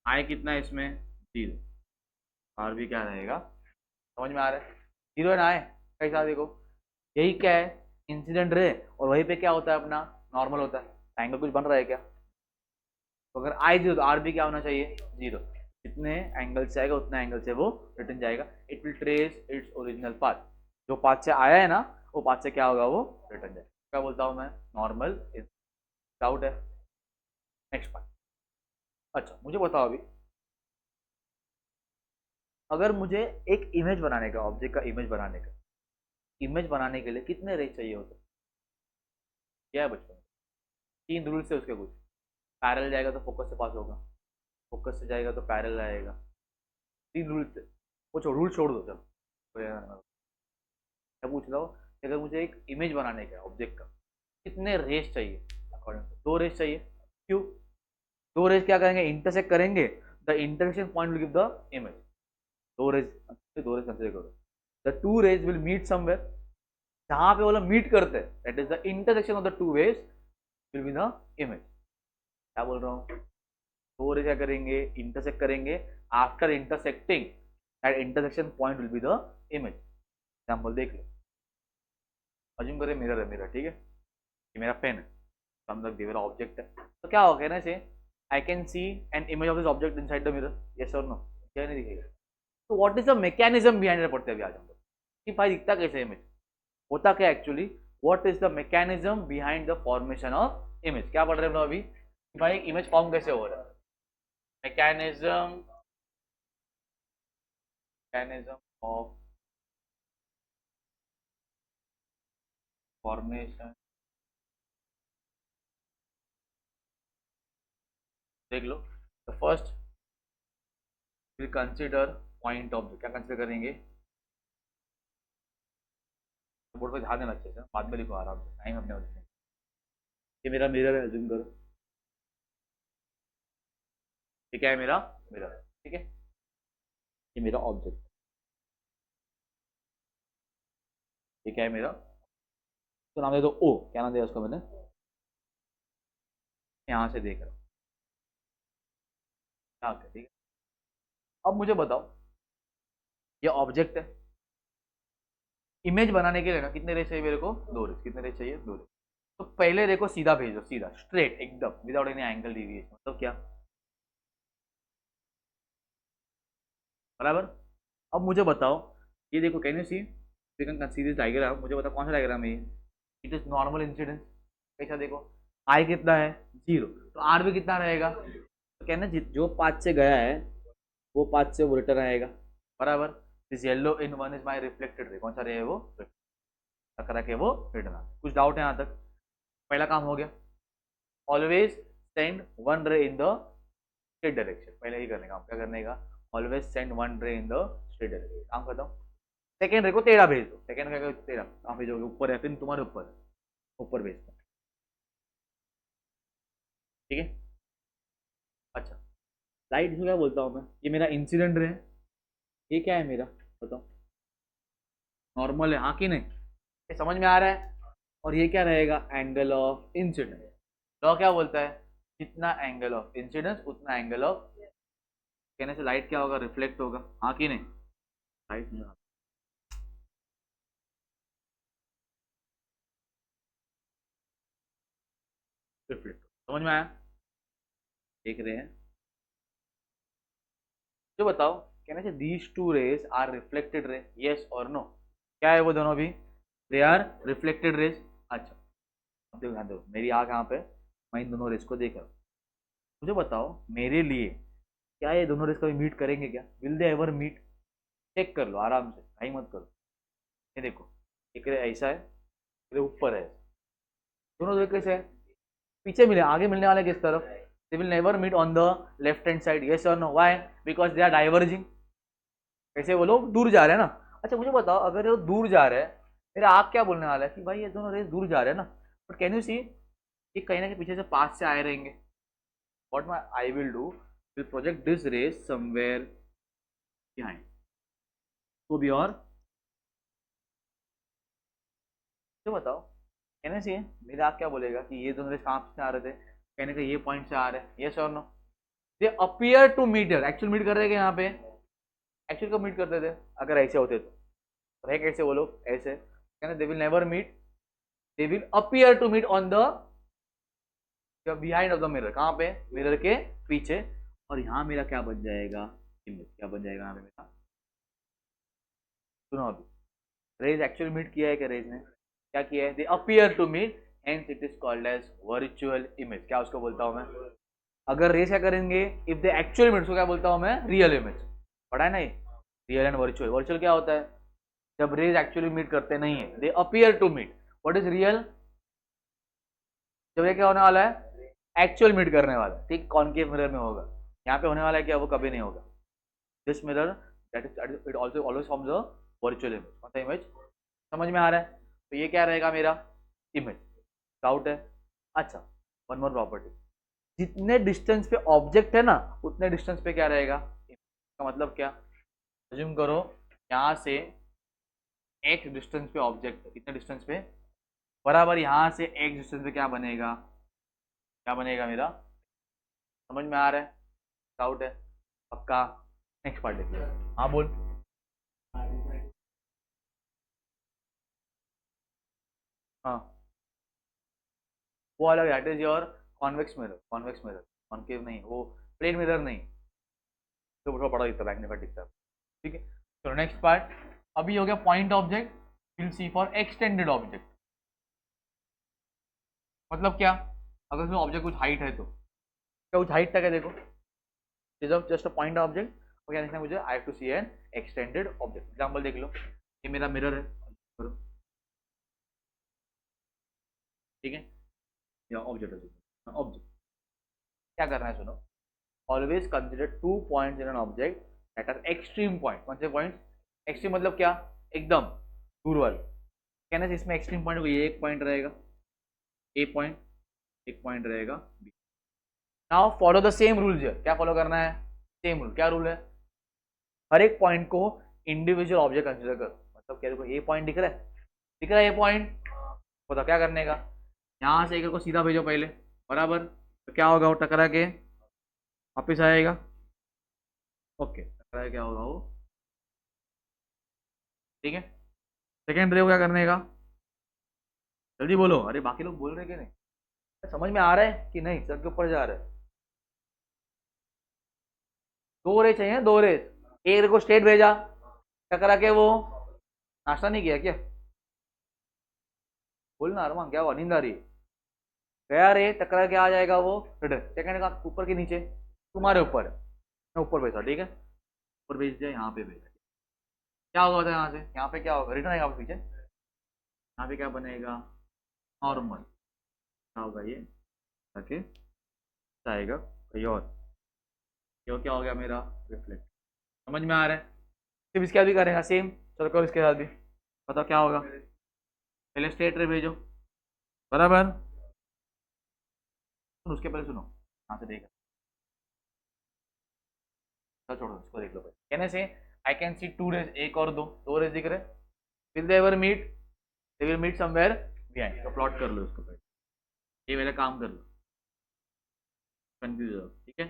आए कितना है इसमें, जीरो, और भी क्या रहेगा, समझ में आ रहा है, जीरो है ना आए, कैसा देखो, यही क्या है, इंसिडेंट रे, और वहीं पे क्या होता है अपना नॉर्मल होता है, एंगल कुछ बन रहा है क्या, तो अगर आई जीरो तो आर भी क्या होना चाहिए, जीरो, जितने एंगल से आएगा उतने एंगल से वो रिटर्न जाएगा, it will trace its original path, जो पाथ से आया है ना वो पाथ से क्या होगा, वो रिटर्न जाएगा, क्या बोलता हूँ मैं, नॉर्मल। डाउट है, नेक्स्ट पार्ट। अच्छा मुझे बताओ अभी, अगर मुझे एक इमेज बनाने का, ऑब्जेक्ट का इमेज बनाने का, इमेज बनाने के लिए कितने रेज चाहिए होते, क्या है बचपन में, तीन रूल्स है उसके कुछ, पैरेलल जाएगा तो फोकस से पास होगा, फोकस से जाएगा तो पैरेलल आएगा, तीन रूल्स है, वो रूल छोड़ दो चलो, क्या पूछ रहा हूँ, अगर मुझे एक इमेज बनाने का ऑब्जेक्ट का कितने रेस चाहिए, अकॉर्डिंग टू दो रेस चाहिए, क्यों, दो रेस क्या करेंगे, इंटरसेक्ट करेंगे, the intersection point will give the image, दो रेस, दो रेस कंसिडर करो, the two rays will meet somewhere, जहां पे वो लोग मीट करते हैं that is the intersection of the two rays will be the image, क्या बोल रहा हूँ, दो रेस क्या करेंगे, इंटरसेक्ट करेंगे, after intersecting that intersection point will be the image. Example देख लो, अज्यूम करें मिरर है मेरा, ठीक है, ये मेरा पेन है, तो हम लोग मेरा ऑब्जेक्ट है, तो क्या हो गया ना से, I can see an image of this object inside the mirror, yes और नो, क्या नहीं दिखेगा, तो what is the mechanism behind, पढ़ते हैं अभी आज हम लोग कि भाई दिखता कैसे इमेज, होता क्या actually, what is the mechanism behind the formation of image, क्या पढ़ रहे हैं हम लोग अभी कि भाई इमेज फॉर्म कैसे हो रहा है, मैकेनिज्म, मैकेनिज्म ऑफ फॉर्मेशन, देख लो, the first will consider point of, क्या कंसिडर करेंगे, बोर्ड पर ध्यान देना अच्छे से, बाद में लिखो आराम से, टाइम अपने उसमें, ये मेरा मिरर है, जूम करो, ये क्या है मेरा मिरर, ठीक है, ये मेरा ऑब्जेक्ट, ये क्या है मेरा, तो नाम दे दो ओ, क्या नाम दिया उसको मैंने, यहाँ से देख रहा हूँ, ठीक है। अब मुझे बताओ, ये ऑब्जेक्ट है, इमेज बनाने के लिए ना कितने रेस चाहिए मेरे को, दो रेस, कितने रेस चाहिए, दो रेस, तो पहले रे को सीधा भेजो, सीधा स्ट्रेट एकदम विदाउट एनी एंगल डिविएशन, मतलब क्या, बराबर। अब मुझे बताओ, ये देखो, can you see, we can consider this diagram, मुझे बताओ कौन सा डायग्राम है ये, इट इज नॉर्मल इंसिडेंस, कैसा देखो, आई कितना है, जीरो, तो आर भी कितना रहेगा, तो कहना जो पाथ से गया है वो पाथ से वो रिटर्न आएगा, बराबर, this yellow in one is my reflected ray, कौन सा रे है वो, टकरा के वो रिटर्न आ, कुछ डाउट है यहाँ तक, पहला काम हो गया, ऑलवेज सेंड वन रे इन द स्ट्रेट डायरेक्शन, पहले ही करने का, क्या करने का, ऑलवेज सेंड वन रे इन द स्ट्रेट डायरेक्शन, काम खत्म। सेकेंड रे को टेढ़ा भेज दो, सेकेंड रे को टेढ़ा कहाँ भेजोगे, ऊपर है, फिर तुम्हारे ऊपर, ऊपर भेज दो, ठीक है। अच्छा, लाइट इसको क्या बोलता हूँ मैं, ये मेरा इंसिडेंट रे है, ये क्या है मेरा बताओ, नॉर्मल है हाँ कि नहीं, ये समझ में आ रहा है, और ये क्या रहेगा, एंगल ऑफ इंसिडेंस। लॉ क्या बोलता है, जितना एंगल ऑफ इंसिडेंस उतना एंगल ऑफ, कहने से लाइट क्या होगा, रिफ्लेक्ट होगा, हाँ कि नहीं, लाइट नहीं रिफ्लेक्ट, समझ में आया, देख रहे हैं, जो बताओ, कहने से these two rays are reflected ray, yes और नो, क्या है वो दोनों भी, दे आर रिफ्लेक्टेड रेज। अच्छा, अब देखो ध्यान दो, मेरी आँख यहाँ पे, मैं इन दोनों रेस को देख रहा हूँ, मुझे बताओ मेरे लिए क्या ये दोनों रेस कभी मीट करेंगे क्या, will they ever meet, check कर लो आराम से, नहीं मत करो, ये देखो, एक रे ऐसा है, एक रे ऊपर है, दोनों रे कैसे है, पीछे मिले, आगे मिलने वाले किस तरफ, they will never meet on the left hand side, yes और no, why, because they are diverging, कैसे वो लोग दूर जा रहे हैं ना। अच्छा मुझे बताओ, अगर ये दूर जा रहे हैं, मेरा आप क्या बोलने वाला है कि भाई ये दोनों रेस दूर जा रहे हैं ना, बट कैन यू सी, ये कहीं ना कहीं पीछे से पास से आए रहेंगे, what my I will do, will project this rays somewhere behind, तो भी और, तो बताओ, कहने से मेरे आप क्या बोलेगा कि ये दोनों रेस कहाँ से आ रहे थे, कहने का ये पॉइंट से आ रहे हैं, यस और no, they appear to meet, actual meet कर रहे हैं यहाँ पे, एक्चुअल कब मीट करते थे, अगर ऐसे होते तो है कैसे वो लोग, ऐसे कहने they will never meet, they will appear to meet on the behind of the mirror, कहाँ पे, मिरर के पीछे, और यहाँ मेरा क्या बन जाएगा, इमेज क्या बन जाएगा यहाँ पे मेरा, सुनो अभी, रेज एक्चुअल मीट किया है क्या, रेज ने क्या किया है, they appear to meet, hence it is called as virtual image, क्या उसको बोलता हूं मैं, अगर रेज क्या करेंगे, इफ दे एक्चुअल मीट, उसको क्या बोलता हूं मैं, रियल इमेज, पढ़ा है ना ये, रियल एंड वर्चुअल, वर्चुअल क्या होता है, जब रेज एक्चुअली मीट करते नहीं है, they appear to meet, what is real, जब ये क्या होने वाला है, एक्चुअल मीट करने वाला है, ठीक, कॉनकेव मिरर में होगा, यहाँ पे होने वाला है क्या, वो कभी नहीं होगा, this mirror that is it also always forms a virtual image, कौन सा इमेज, समझ में आ रहा है, तो ये क्या रहेगा मेरा इमेज, डाउट है। अच्छा, वन मोर प्रॉपर्टी, जितने डिस्टेंस पे ऑब्जेक्ट है ना, उतने डिस्टेंस पे क्या रहेगा, का मतलब क्या, अज्यूम करो यहाँ से एक डिस्टेंस पे ऑब्जेक्ट है, कितने डिस्टेंस पे, बराबर यहाँ से एक डिस्टेंस पे क्या बनेगा, क्या बनेगा मेरा, समझ में आ रहा है, डाउट है, पक्का, नेक्स्ट पार्ट देखिए, हाँ बोल, हाँ वो अलग है, that is your convex mirror, convex mirror, concave नहीं, वो प्लेन मिरर नहीं, तो थोड़ा बड़ा दिखता है, मैग्नीफाइड दिखता है, ठीक है, चलो नेक्स्ट पार्ट, अभी हो गया point object, will see for extended object, मतलब क्या, अगर उसमें ऑब्जेक्ट कुछ हाइट है तो क्या, कुछ हाइट तक है, देखो is of just a point object, और क्या लिखना है मुझे, I have to see an extended object, example देख लो, ये मेरा मिरर है, ठीक है, या ऑब्जेक्ट है, ऑब्जेक्ट, क्या करना है सुनो, always consider two points in an object that are extreme point, कौन से पॉइंट, एक्सट्रीम मतलब क्या, एकदम दूर वाले, कहना से इसमें एक्सट्रीम पॉइंट, ये एक पॉइंट रहेगा, ए पॉइंट, एक पॉइंट रहेगा B, now follow the same rule, क्या फॉलो करना है, सेम रूल, क्या रूल है, हर एक पॉइंट को इंडिविजुअल ऑब्जेक्ट कंसिडर करो, मतलब क्या, देखो ये पॉइंट दिख रहा है, दिख रहा है ये पॉइंट, बताओ क्या करने का, यहाँ से एक को सीधा भेजो पहले, बराबर, तो क्या होगा, वो टकरा के वापिस आएगा, ओके, टकरा के क्या होगा वो, ठीक है, सेकेंड रे को क्या करने का, जल्दी बोलो, अरे बाकी लोग बोल रहे कि नहीं, समझ में आ रहा है कि नहीं, सर के ऊपर जा रहा है, दो रे चाहिए, दो रे, एक रे को स्ट्रेट भेजा, टकरा के वो, नाश्ता नहीं किया क्या, बोलना अरमान, क्या हुआ, नींद आ रही है, गया रे, टकरा के आ जाएगा वो रिटर्न, सेकंड का ऊपर के नीचे, तुम्हारे ऊपर है, मैं ऊपर भेजा, ठीक है, ऊपर भेज दिया, यहाँ पे भेजा, क्या होगा बता, यहाँ से यहाँ पे क्या होगा, रिटर्न आएगा पीछे, यहाँ पे क्या बनेगा, नॉर्मल, क्या होगा ये, ताकि आएगा कहीं और, ये क्या हो गया मेरा, रिफ्लेक्ट, समझ में आ रहा है, सिर्फ इसका भी करेगा सेम, चलो करो इसके साथ भी, बताओ क्या होगा, पहले स्ट्रेट रे भेजो, बराबर, उसके पहले सुनो, यहाँ से देखा, चलो छोड़ो इसको, देख लो पहले, कहने से I can see two rays, एक और दो, दो रेज दिख रहे, will they ever meet, they will meet somewhere behind, तो प्लॉट कर लो उसको पहले, ये मेरा काम कर लो, कंफ्यूज हो, ठीक है।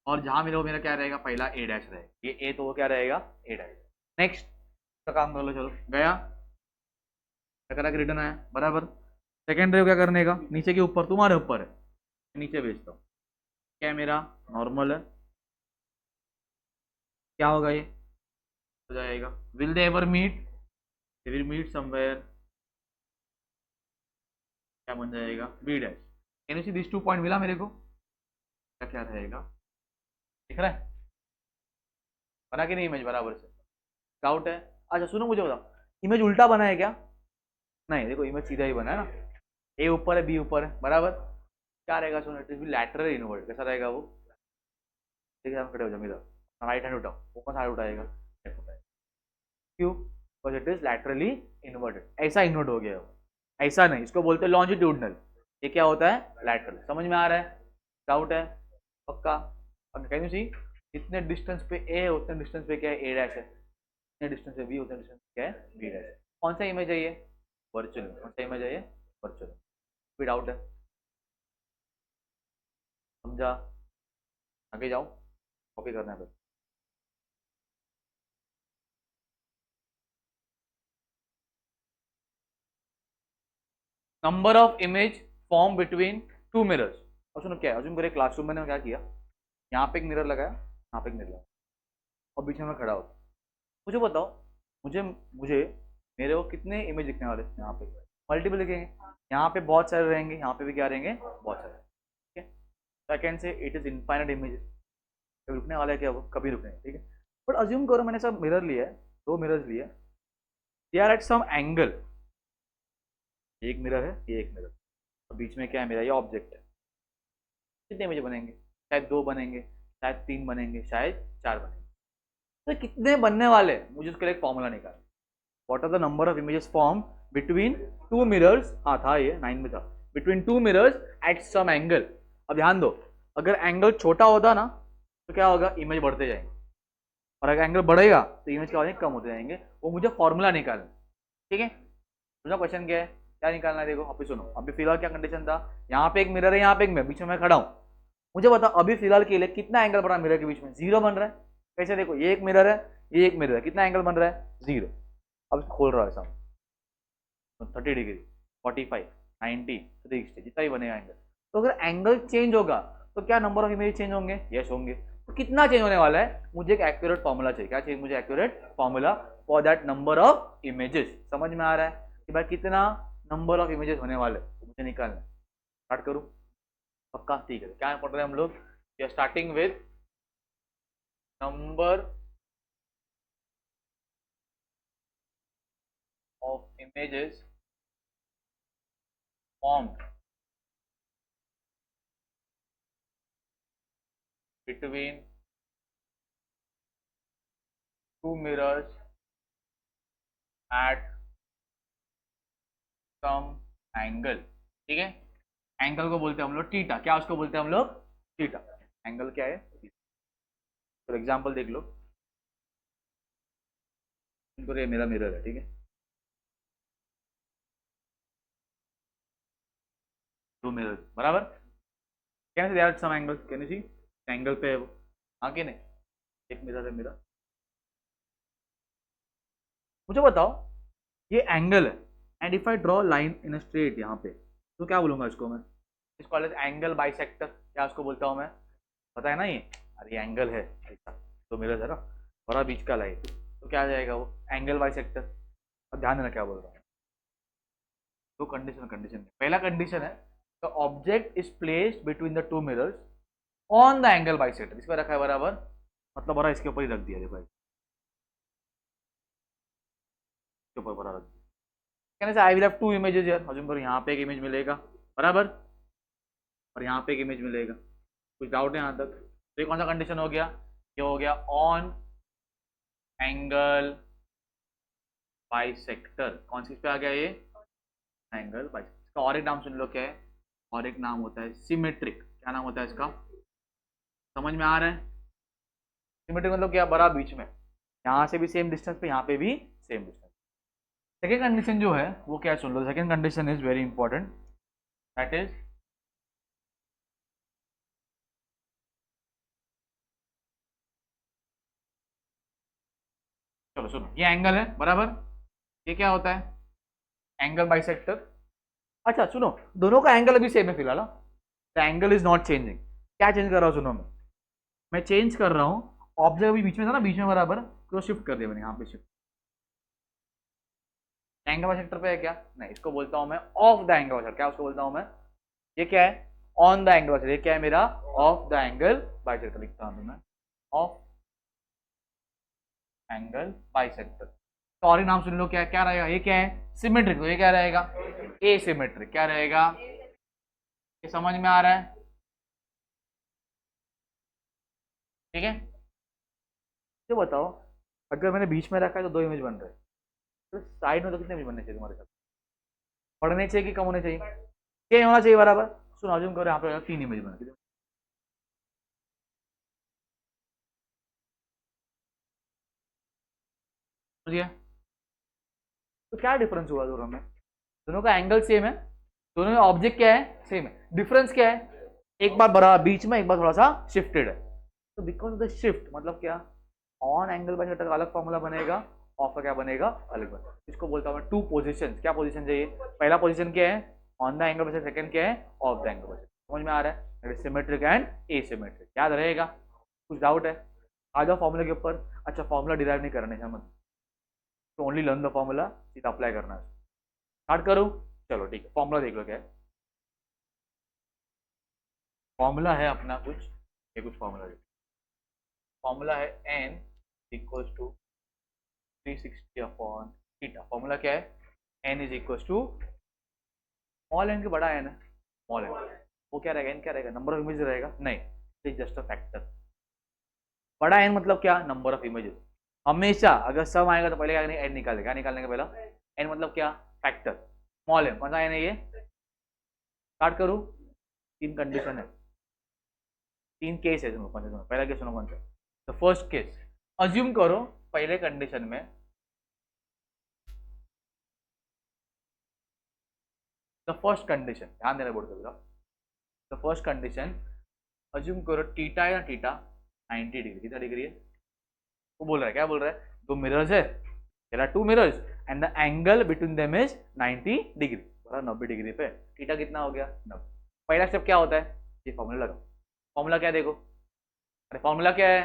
और जहां मेरा मेरा क्या रहेगा, पहला ए डैश रहेगा, ये ए तो वो क्या रहेगा, ए डैश। नेक्स्ट का काम कर लो, चलो गया, क्या करा कि रिटर्न आया, बराबर। सेकेंड ड्राइव क्या करने का, नीचे के ऊपर, तुम्हारे ऊपर है, नीचे भेजता हूँ, क्या है मेरा, नॉर्मल है, क्या होगा ये, हो जाएगा, will they ever meet, they will meet somewhere, क्या बन जाएगा, B dash. Can you see this 2 point मिला मेरे को, क्या क्या रहेगा, दिख रहा है, बना कि नहीं इमेज बराबर से, डाउट है। अच्छा सुनो मुझे बताओ, इमेज उल्टा बना है क्या, नहीं देखो इमेज सीधा ही बना है ना, ए ऊपर है बी ऊपर है, बराबर। क्या रहेगा, सुनो इट विल लैटरल इनवर्ट, कैसा रहेगा वो, देखिए हम खड़े हो जाओ इधर, राइट हैंड उठाओ, वो कौन सा हाथ उठाएगा, लेफ्ट उठाएगा, क्यों, because it is laterally inverted, ऐसा इन्वर्ट हो गया वो, ऐसा नहीं, इसको बोलते हैं लॉन्जिट्यूडनल, ये क्या होता है, लैटरल, समझ में आ रहा है, डाउट है, पक्का। अब कैन यू सी, जितने डिस्टेंस पे ए है उतने डिस्टेंस पे क्या है, ए डैश है, जितने डिस्टेंस पे बी उतने डिस्टेंस पे क्या है, बी डैश है। कौन सा इमेज है ये, वर्चुअल, कौन सा इमेज है ये, वर्चुअल, कोई डाउट है, समझा, आगे जाओ, कॉपी करना है, number of image form between two mirrors. और सुनो क्या है, अजूम करे क्लासरूम में क्या किया, यहाँ पे एक मिरर लगाया, यहाँ पे एक मिरर लगाया, और बीच में मैं खड़ा हो, मुझे बताओ, मुझे मुझे मेरे को कितने इमेज दिखने वाले, यहाँ पे मल्टीपल दिखेंगे, यहाँ पे बहुत सारे रहेंगे, यहाँ पे भी क्या रहेंगे, बहुत सारे, ठीक है। तो आई कैन से इट इज इनफाइनाइट इमेजेस, कभी रुकने वाला है क्या, वो कभी रुकने, ठीक है। बट अज्यूम करो मैंने सब मिरर लिया है, दो मिरर्स लिए, they are at some angle, एक मिरर है, ये एक मिरर, और बीच में क्या है मेरा, ये ऑब्जेक्ट है, कितने इमेज बनेंगे, शायद दो बनेंगे, शायद तीन बनेंगे, शायद चार बनेंगे, तो कितने बनने वाले हैं? मुझे उसके लिए एक फॉर्मूला निकालना, what are the number of images form between two mirrors, हाँ था ये 9 में था, between two mirrors at some angle. अब ध्यान दो, अगर एंगल छोटा होता ना तो क्या होगा, इमेज बढ़ते जाएंगे, और अगर एंगल बढ़ेगा तो इमेज क्या हो जाएंगे, कम होते जाएंगे, वो मुझे फॉर्मूला निकालना, ठीक है। दूसरा क्वेश्चन क्या है, क्या निकालना है, देखो अभी सुनो, अभी फिलहाल क्या कंडीशन था, यहाँ पे एक मिरर है, यहाँ पे एक मिरर, बीच में मैं खड़ा हूँ, मुझे बताओ अभी फिलहाल के लिए कितना एंगल बन रहा है मिरर के बीच में, जीरो बन रहा है, कैसे, देखो ये एक मिरर है, ये एक मिरर है, कितना एंगल बन रहा है, जीरो। अब इसको खोल रहा है सामने, 30 डिग्री, 45, 90, 360, जितना भी बनेगा एंगल, तो अगर एंगल चेंज होगा तो क्या नंबर ऑफ इमेज चेंज होंगे, यस होंगे, तो कितना चेंज होने वाला है, मुझे एक एक्यूरेट फॉर्मूला चाहिए, क्या चाहिए मुझे, accurate formula for that number of images, समझ में आ रहा है कि भाई कितना नंबर ऑफ इमेजेस होने वाले, तो मुझे निकालना है, स्टार्ट करूँ, पक्का, ठीक है, क्या पढ़ रहे हैं हम लोग, starting with number of images formed between two mirrors at some angle, ठीक है। एंगल को बोलते हैं हम लोग थीटा, क्या उसको बोलते हैं हम लोग, थीटा, एंगल क्या है, तो एग्जांपल देख लो, इनको ये मेरा मिरर है, ठीक है, दो मिरर बराबर, कैसे they are some angle, can you see, angle पे है वो, आगे नहीं, एक मिरर है मेरा, मुझे बताओ ये एंगल है, and if I draw line in straight यहाँ पे, तो क्या बोलूंगा इसको मैं, इसको एंगल बाइसेक्टर, क्या उसको बोलता हूँ मैं, पता है ना ये, अरे एंगल है ऐसा, तो मिरर है ना, बड़ा बीच का लाइन, तो क्या आ जाएगा वो, एंगल बाइसेक्टर। अब ध्यान देना क्या बोल रहा हूँ, दो कंडीशन, कंडीशन पहला कंडीशन है, the object is placed between the two mirrors on the angle bisector, इस पर रखा है बराबर, मतलब बड़ा इसके ऊपर ही रख दिया, देखो इसके ऊपर बड़ा रख दिया, कहने से I will have two images यार, अज्यूम करो यहाँ पे एक इमेज मिलेगा बराबर, और यहाँ पे एक इमेज मिलेगा, कुछ डाउट है यहाँ तक, तो ये कौन सा कंडीशन हो गया, ये हो गया ऑन एंगल बाइसेक्टर, कौन सी पे आ गया ये, एंगल बाइसेक्टर, इसका और एक नाम सुन लो क्या है, और एक नाम होता है सिमेट्रिक, क्या नाम होता है इसका, समझ में आ रहा है, सिमेट्रिक मतलब क्या, बड़ा बीच में, यहाँ से भी सेम डिस्टेंस पे, यहाँ पे भी सेम डिस्टेंस, सेकेंड कंडीशन जो है वो क्या है सुन लो, second condition is very important, that is चलो सुनो, ये एंगल है बराबर, ये क्या होता है एंगल बाइसेक्टर। अच्छा सुनो, दोनों का एंगल अभी सेम है फिलहाल, the angle is not changing. क्या चेंज कर रहा हूँ सुनो, मैं चेंज कर रहा हूँ, ऑब्जेक्ट अभी बीच में था ना, बीच में बराबर, तो शिफ्ट कर दिया मैंने यहाँ पे शिफ्ट। एंगल बाइसेक्टर पे है क्या, नहीं, इसको बोलता हूँ मैं ऑफ द एंगल बाइसेक्टर। क्या उसको बोलता हूँ मैं, ये क्या है ऑन द एंगल बाइसेक्टर, ये क्या है मेरा ऑफ द एंगल बाइसेक्टर, लिखता हूँ मैं ऑफ एंगल बाइसेक्टर। तो और ही नाम सुन लो, क्या क्या रहेगा, ये क्या है सिमेट्रिक, तो ये क्या रहेगा ए सिमेट्रिक, क्या रहेगा, ये समझ में आ रहा है, ठीक है। तो बताओ, अगर मैंने बीच में रखा है तो दो इमेज बन रहे हैं, तो साइड में तो कितने इमेज बनने चाहिए तुम्हारे साथ, बढ़ने चाहिए कि कम होने चाहिए, क्या होना चाहिए बराबर। सुनो अज्यूम करो यहाँ पे तीन इमेज बन रही, समझिए। तो क्या डिफरेंस हुआ दोनों में, दोनों का एंगल सेम है, दोनों में ऑब्जेक्ट क्या है सेम है, डिफरेंस क्या है, एक बार बड़ा बीच में, एक बार थोड़ा सा शिफ्टेड है। तो बिकॉज ऑफ द शिफ्ट मतलब क्या, ऑन एंगल बाय का अलग फॉर्मूला बनेगा, ऑफ का क्या बनेगा अलग बनेगा। इसको बोलता हूँ मैं टू पोजीशन। क्या पोजीशन चाहिए, पहला पोजीशन क्या है on the angle by, second क्या है ऑफ द एंगल बाय। समझ में आ रहा है, सिमेट्रिक एंड एसिमेट्रिक, याद रहेगा। कुछ डाउट है, आ जाओ फॉर्मूला के ऊपर। अच्छा फॉर्मूला डिराइव नहीं करने हैं, तो ओनली लर्न द फॉर्मूला, सीधा अप्लाई करना है। स्टार्ट करूँ, चलो ठीक है, फॉर्मूला देख लो क्या है। फॉर्मूला है अपना कुछ, ये कुछ फॉर्मूला है, फॉर्मूला है N equals to 360 upon theta. Formula क्या है, N is equals to small N के बड़ा एन है, स्मॉल एन, वो क्या रहेगा, एन क्या रहेगा नंबर ऑफ इमेज रहेगा, नहीं it is just a factor. बड़ा एन मतलब क्या, नंबर ऑफ इमेजेस। हमेशा अगर सम आएगा तो पहले क्या एन निकालेगा, क्या निकालने का पहला एन, मतलब क्या फैक्टर। स्मॉल एन कौन सा एन है ये, स्टार्ट करूँ। तीन कंडीशन है, तीन केस है, सुनो कौन से, पहला केस सुनो कौन सा, द फर्स्ट केस। अज्यूम करो पहले कंडीशन में, द फर्स्ट कंडीशन ध्यान देना बोर्ड का, द फर्स्ट कंडीशन अज्यूम करो थीटा या थीटा 90 डिग्री, कितना डिग्री है, वो बोल रहा है क्या बोल रहा है, दो मिरर्स है, there are two mirrors and the angle between them is 90 degree, बराबर 90 डिग्री पे थीटा कितना हो गया 90। पहला स्टेप क्या होता है, ये फॉर्मूला लगाओ। फॉर्मूला क्या देखो, अरे फॉर्मूला क्या है,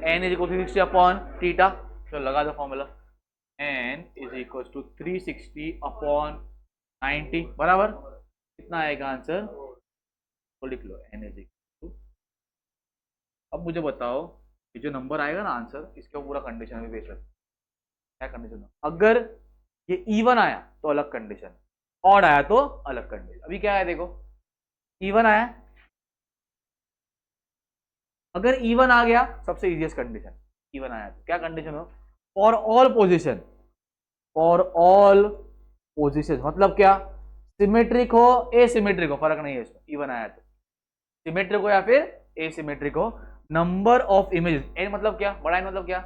N is equal to 360 upon theta, चलो लगा दो formula, N is equal to 360 upon 90 बराबर, कितना आएगा आंसर, तो लिख लो एन इज इक्वल टू। अब मुझे बताओ, ये जो नंबर आएगा ना आंसर, इसके पूरा कंडीशन में बेस रखो। क्या कंडीशन, अगर ये इवन आया तो अलग कंडीशन, ऑड आया तो अलग कंडीशन। अभी क्या है देखो, इवन आया, अगर इवन आ गया सबसे इजीएस्ट कंडीशन, इवन आया तो क्या कंडीशन हो, for all position, for all position मतलब क्या, सिमेट्रिक हो एसिमेट्रिक हो फर्क नहीं है इसमें, इवन आया तो सिमेट्रिक हो या फिर एसिमेट्रिक हो, नंबर ऑफ इमेजेस, एन मतलब क्या, बड़ा एन मतलब क्या,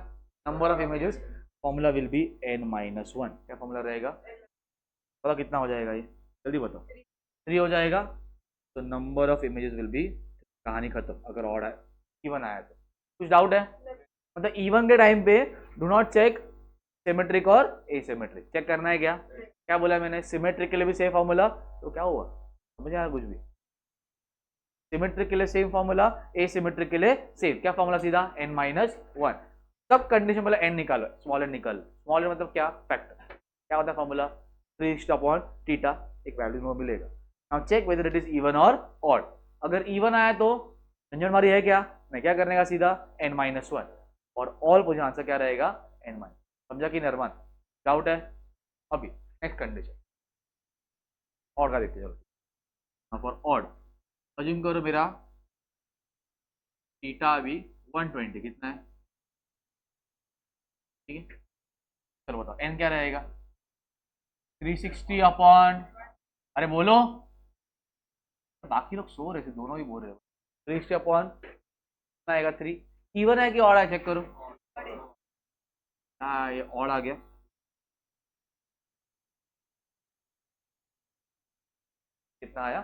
number of images, formula will be N minus one. क्या फॉर्मूला रहेगा, पता कितना हो जाएगा ये, जल्दी बताओ, 3 हो जाएगा, तो number of images will B, कहानी खत्म। अगर ऑड आया, इवन आया तो कुछ डाउट है, मतलब इवन के टाइम पे डू नॉट चेक सिमेट्रिक और एसिमेट्रिक, चेक करना है क्या, क्या बोला मैंने, सिमेट्रिक के लिए भी सेम फॉर्मूला, तो क्या हुआ समझ आया कुछ भी, सिमेट्रिक के लिए सेम फॉर्मूला, एसिमेट्रिक के लिए सेम, क्या फॉर्मूला सीधा एन माइनस वन। सब कंडीशन मतलब एन निकालो, स्मॉल एन निकालो, स्मॉल एन मतलब क्या फैक्टर, क्या होता है फॉर्मूला 3 अपॉन थीटा, एक वैल्यू नो मिलेगा। Now check whether it is even और ऑड, अगर इवन आया तो झंझट मारी है क्या, मैं क्या करने का सीधा एन माइनस वन, और ऑल पोजिशन आंसर क्या रहेगा एन माइनस, समझा कि नरमान, डाउट है। अभी नेक्स्ट कंडीशन ऑड का देखते चलो, फॉर ऑड अज्यूम करो मेरा थीटा अभी 120 कितना है, ठीक है, चलो बताओ एन क्या रहेगा, 360 अपॉन, अरे बोलो, बाकी लोग सो रहे थे, दोनों ही बोल रहे हो, 360 अपॉन कितना आएगा 3, इवन है कि ऑड है चेक करो, हाँ ये ऑड आ गया, कितना आया।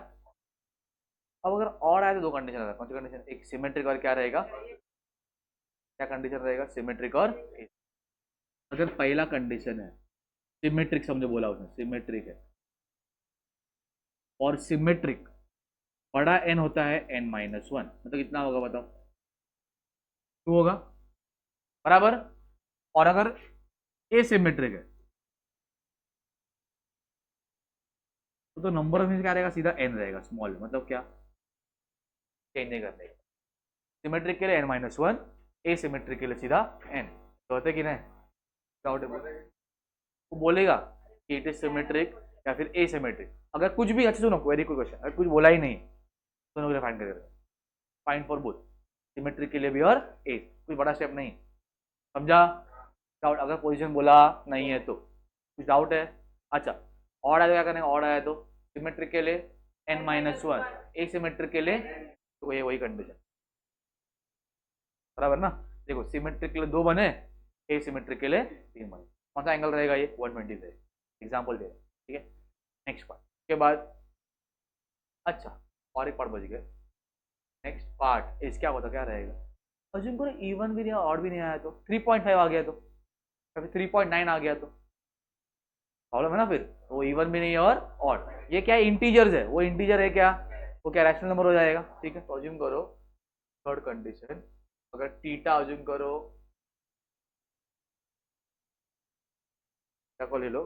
अब अगर और आया तो दो कंडीशन रहेगा, कौन सी कंडीशन, एक सिमेट्रिक और क्या रहेगा, क्या कंडीशन रहेगा, सिमेट्रिक और अगर पहला कंडीशन है सिमेट्रिक, समझो बोला उसने सिमेट्रिक है और सिमेट्रिक बड़ा एन होता है n माइनस वन, मतलब कितना होगा बताओ, टू होगा बराबर। और अगर एसिमेट्रिक है तो नंबर ऑफ मीन्स क्या रहेगा, सीधा n रहेगा स्मॉल, मतलब क्या चेंज नहीं करने का। सिमेट्रिक के लिए n माइनस वन, एसिमेट्रिक के लिए सीधा n, तो होते कि नहीं, डाउट है वो बोलेगा कि इट इज सिमेट्रिक या फिर एसिमेट्रिक। अगर कुछ भी, अच्छा सुनो वेरी गुड क्वेश्चन, अगर कुछ बोला ही नहीं दोनों फाइंड करेगा, फाइंड फॉर बोथ, सिमेट्रिक के लिए भी और ए, कोई बड़ा स्टेप नहीं, समझा। डाउट, अगर पोजीशन बोला नहीं है तो कुछ डाउट है। अच्छा और आया तो क्या करने, और आया तो सिमेट्रिक के लिए n माइनस वन, ए सिमेट्रिक के लिए तो ये वही कंडीशन बराबर ना। देखो सिमेट्रिक के लिए दो बने, ए सिमेट्रिक के लिए तीन बने, कौन सा एंगल रहेगा ये 120 से, एग्जाम्पल दे, ठीक है। नेक्स्ट पार्ट के बाद, अच्छा और एक पार्ट बच गया, नेक्स्ट पार्ट इस क्या होता क्या रहेगा, अज्यूम करो इवन भी नहीं और भी नहीं आया तो 3.5 आ गया तो, या फिर 3.9 आ गया तो प्रॉब्लम है ना फिर, वो इवन भी नहीं है और ऑड, ये क्या है इंटीजर्स है, वो इंटीजर है क्या, वो क्या रैशनल नंबर हो जाएगा, ठीक है। तो अज्यूम करो थर्ड कंडीशन, अगर टीटा अज्यूम करो, टीटा को ले लो,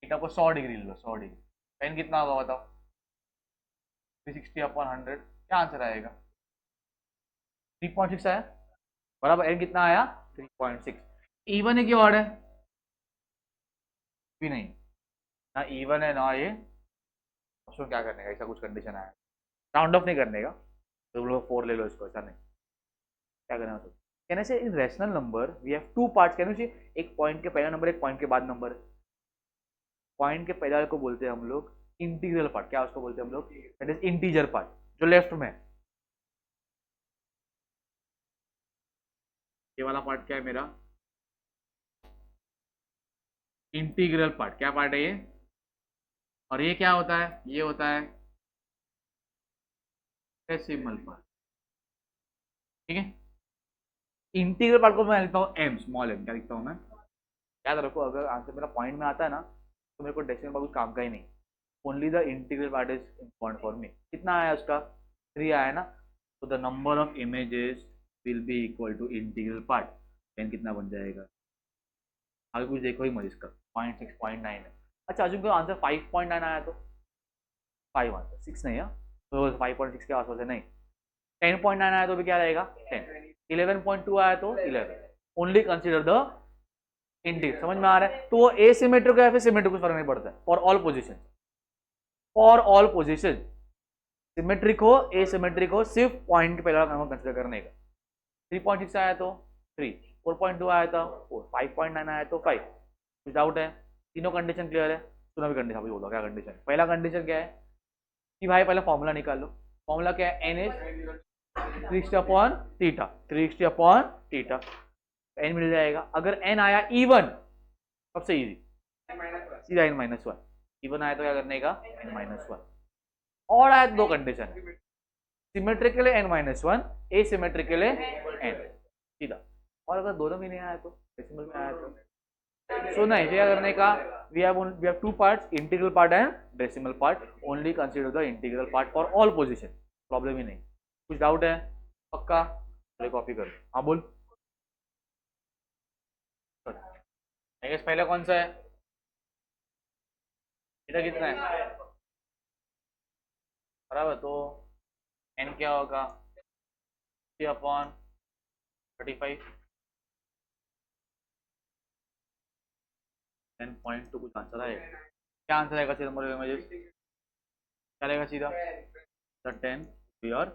टीटा को 100 डिग्री ले लो, 100 डिग्री, एन कितना होगा बताओ, 360 अपॉन 100, क्या आंसर आएगा, 3.6 आया बराबर, एन कितना आया 3.6। इवन है कि ऑड है, भी नहीं, ना इवन है ना ये, उसको क्या करने का, ऐसा कुछ कंडीशन आया, राउंड ऑफ नहीं करने का, तो लोग 4 ले लो इसको, ऐसा नहीं, क्या करना है, कहने से irrational number we have two parts, कहने से एक पॉइंट के पहला नंबर, एक पॉइंट के बाद नंबर, पॉइंट के पहले को बोलते हैं हम लोग इंटीग्रल पार्ट, क्या उसको बोलते हैं हम लोग, दैट इज इंटीजर पार्ट, जो लेफ्ट में है, ये वाला पार्ट क्या है मेरा, इंटीग्रल पार्ट, क्या पार्ट है ये, और ये क्या होता है, ये होता है डेसिमल पार्ट, ठीक है। इंटीग्रल पार्ट को मैं लिखता हूँ एम, स्मॉल एम, क्या लिखता हूँ मैं, याद रखो अगर आंसर मेरा पॉइंट में आता है ना तो मेरे को डेसिमल पार्ट कुछ काम का ही नहीं, only the integral part is important for me. कितना आया उसका 3 आया ना, तो the number of images will be equal to integral part, then कितना बन जाएगा, आगे कुछ देखो ही मत इसका, 0.6 0.9 है। अच्छा अजून आंसर 5.9 आया तो 5 आंसर 6 नहीं है, तो 5.6 के आसपास है नहीं, 10.9 आया तो भी क्या रहेगा 10, 11.2 आया तो 11, ओनली कंसिडर द इंटीग्रल, समझ में आ रहा है। तो वो एसिमेट्रिक या फिर सिमेट्रिक कुछ फर्क नहीं पड़ता है, for all position, for all position symmetric हो एसिमेट्रिक हो, सिर्फ पॉइंट के पहला नंबर कंसिडर करने का। 3.6 आया तो 3, 4.2 आया था 4, 5.9 आया तो 5, कुछ डाउट है, तीनों कंडीशन क्लियर है। सुना भी कंडीशन, अभी बोलो क्या कंडीशन, पहला कंडीशन क्या है कि भाई पहले फॉर्मूला निकाल लो, फॉर्मूला क्या है, N is 360 upon theta, 360 upon theta, n मिल जाएगा। अगर एन आया इवन, सबसे इजी सीधा एन माइनस वन, इवन आया तो क्या करने का एन माइनस वन, और आया तो दो कंडीशन, सिमेट्रिक के लिए एन माइनस वन, ए सिमेट्रिक के लिए एन, सीधा। और अगर दोनों में नहीं आया तो डेसिमल में आया तो सो नहीं, क्या करने का, we have two parts, integral part and decimal part, only consider the integral part for all position, problem ही नहीं। कुछ डाउट है पक्का, कॉपी कर, हाँ बोल, पहले कौन सा है, थीटा कितना है बराबर, तो एन क्या होगा 3 अपॉन 35, 10.2 कुछ आंसर आएगा, क्या आंसर आएगा सीधा नंबर इमेजेस, क्या रहेगा सीधा द 10 और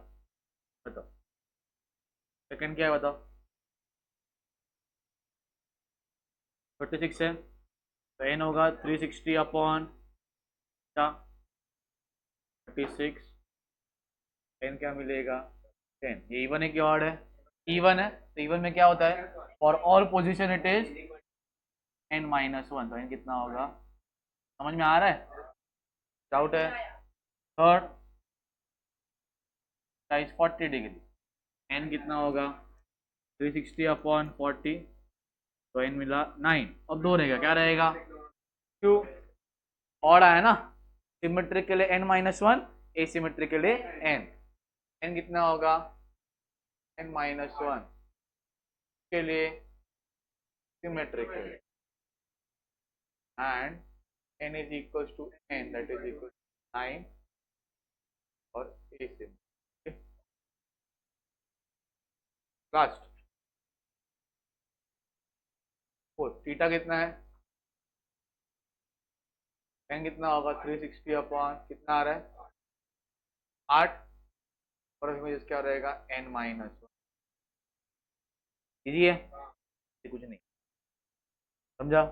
बताओ, सेकंड क्या है बताओ, 36 है, तो एन होगा 360 अपॉन 36, एन क्या मिलेगा 10, ये इवन है कि ऑड है, इवन है, तो इवन में क्या होता है, for all position it is an minus one, तो एन कितना होगा समझ में आ रहा है? डाउट है? थर्ड साइज 40 डिग्री, एन कितना होगा 360 अपॉन 40, तो एन मिला 9 और 2 रहेगा, क्या रहेगा क्यू। और आया ना, सिमेट्रिक के लिए एन माइनस वन, एसिमेट्रिक के लिए एन, एन कितना होगा एन माइनस वन के लिए सिमेट्रिक के लिए, and n is equals to n, that is equal to 9 और एसिमेट्रिक। लास्ट फोर्थ, थीटा कितना है, n कितना होगा 360 अपॉन कितना आ रहा है 8, और इसमें क्या रहेगा n माइनस वन। इजी है, कुछ नहीं, समझा?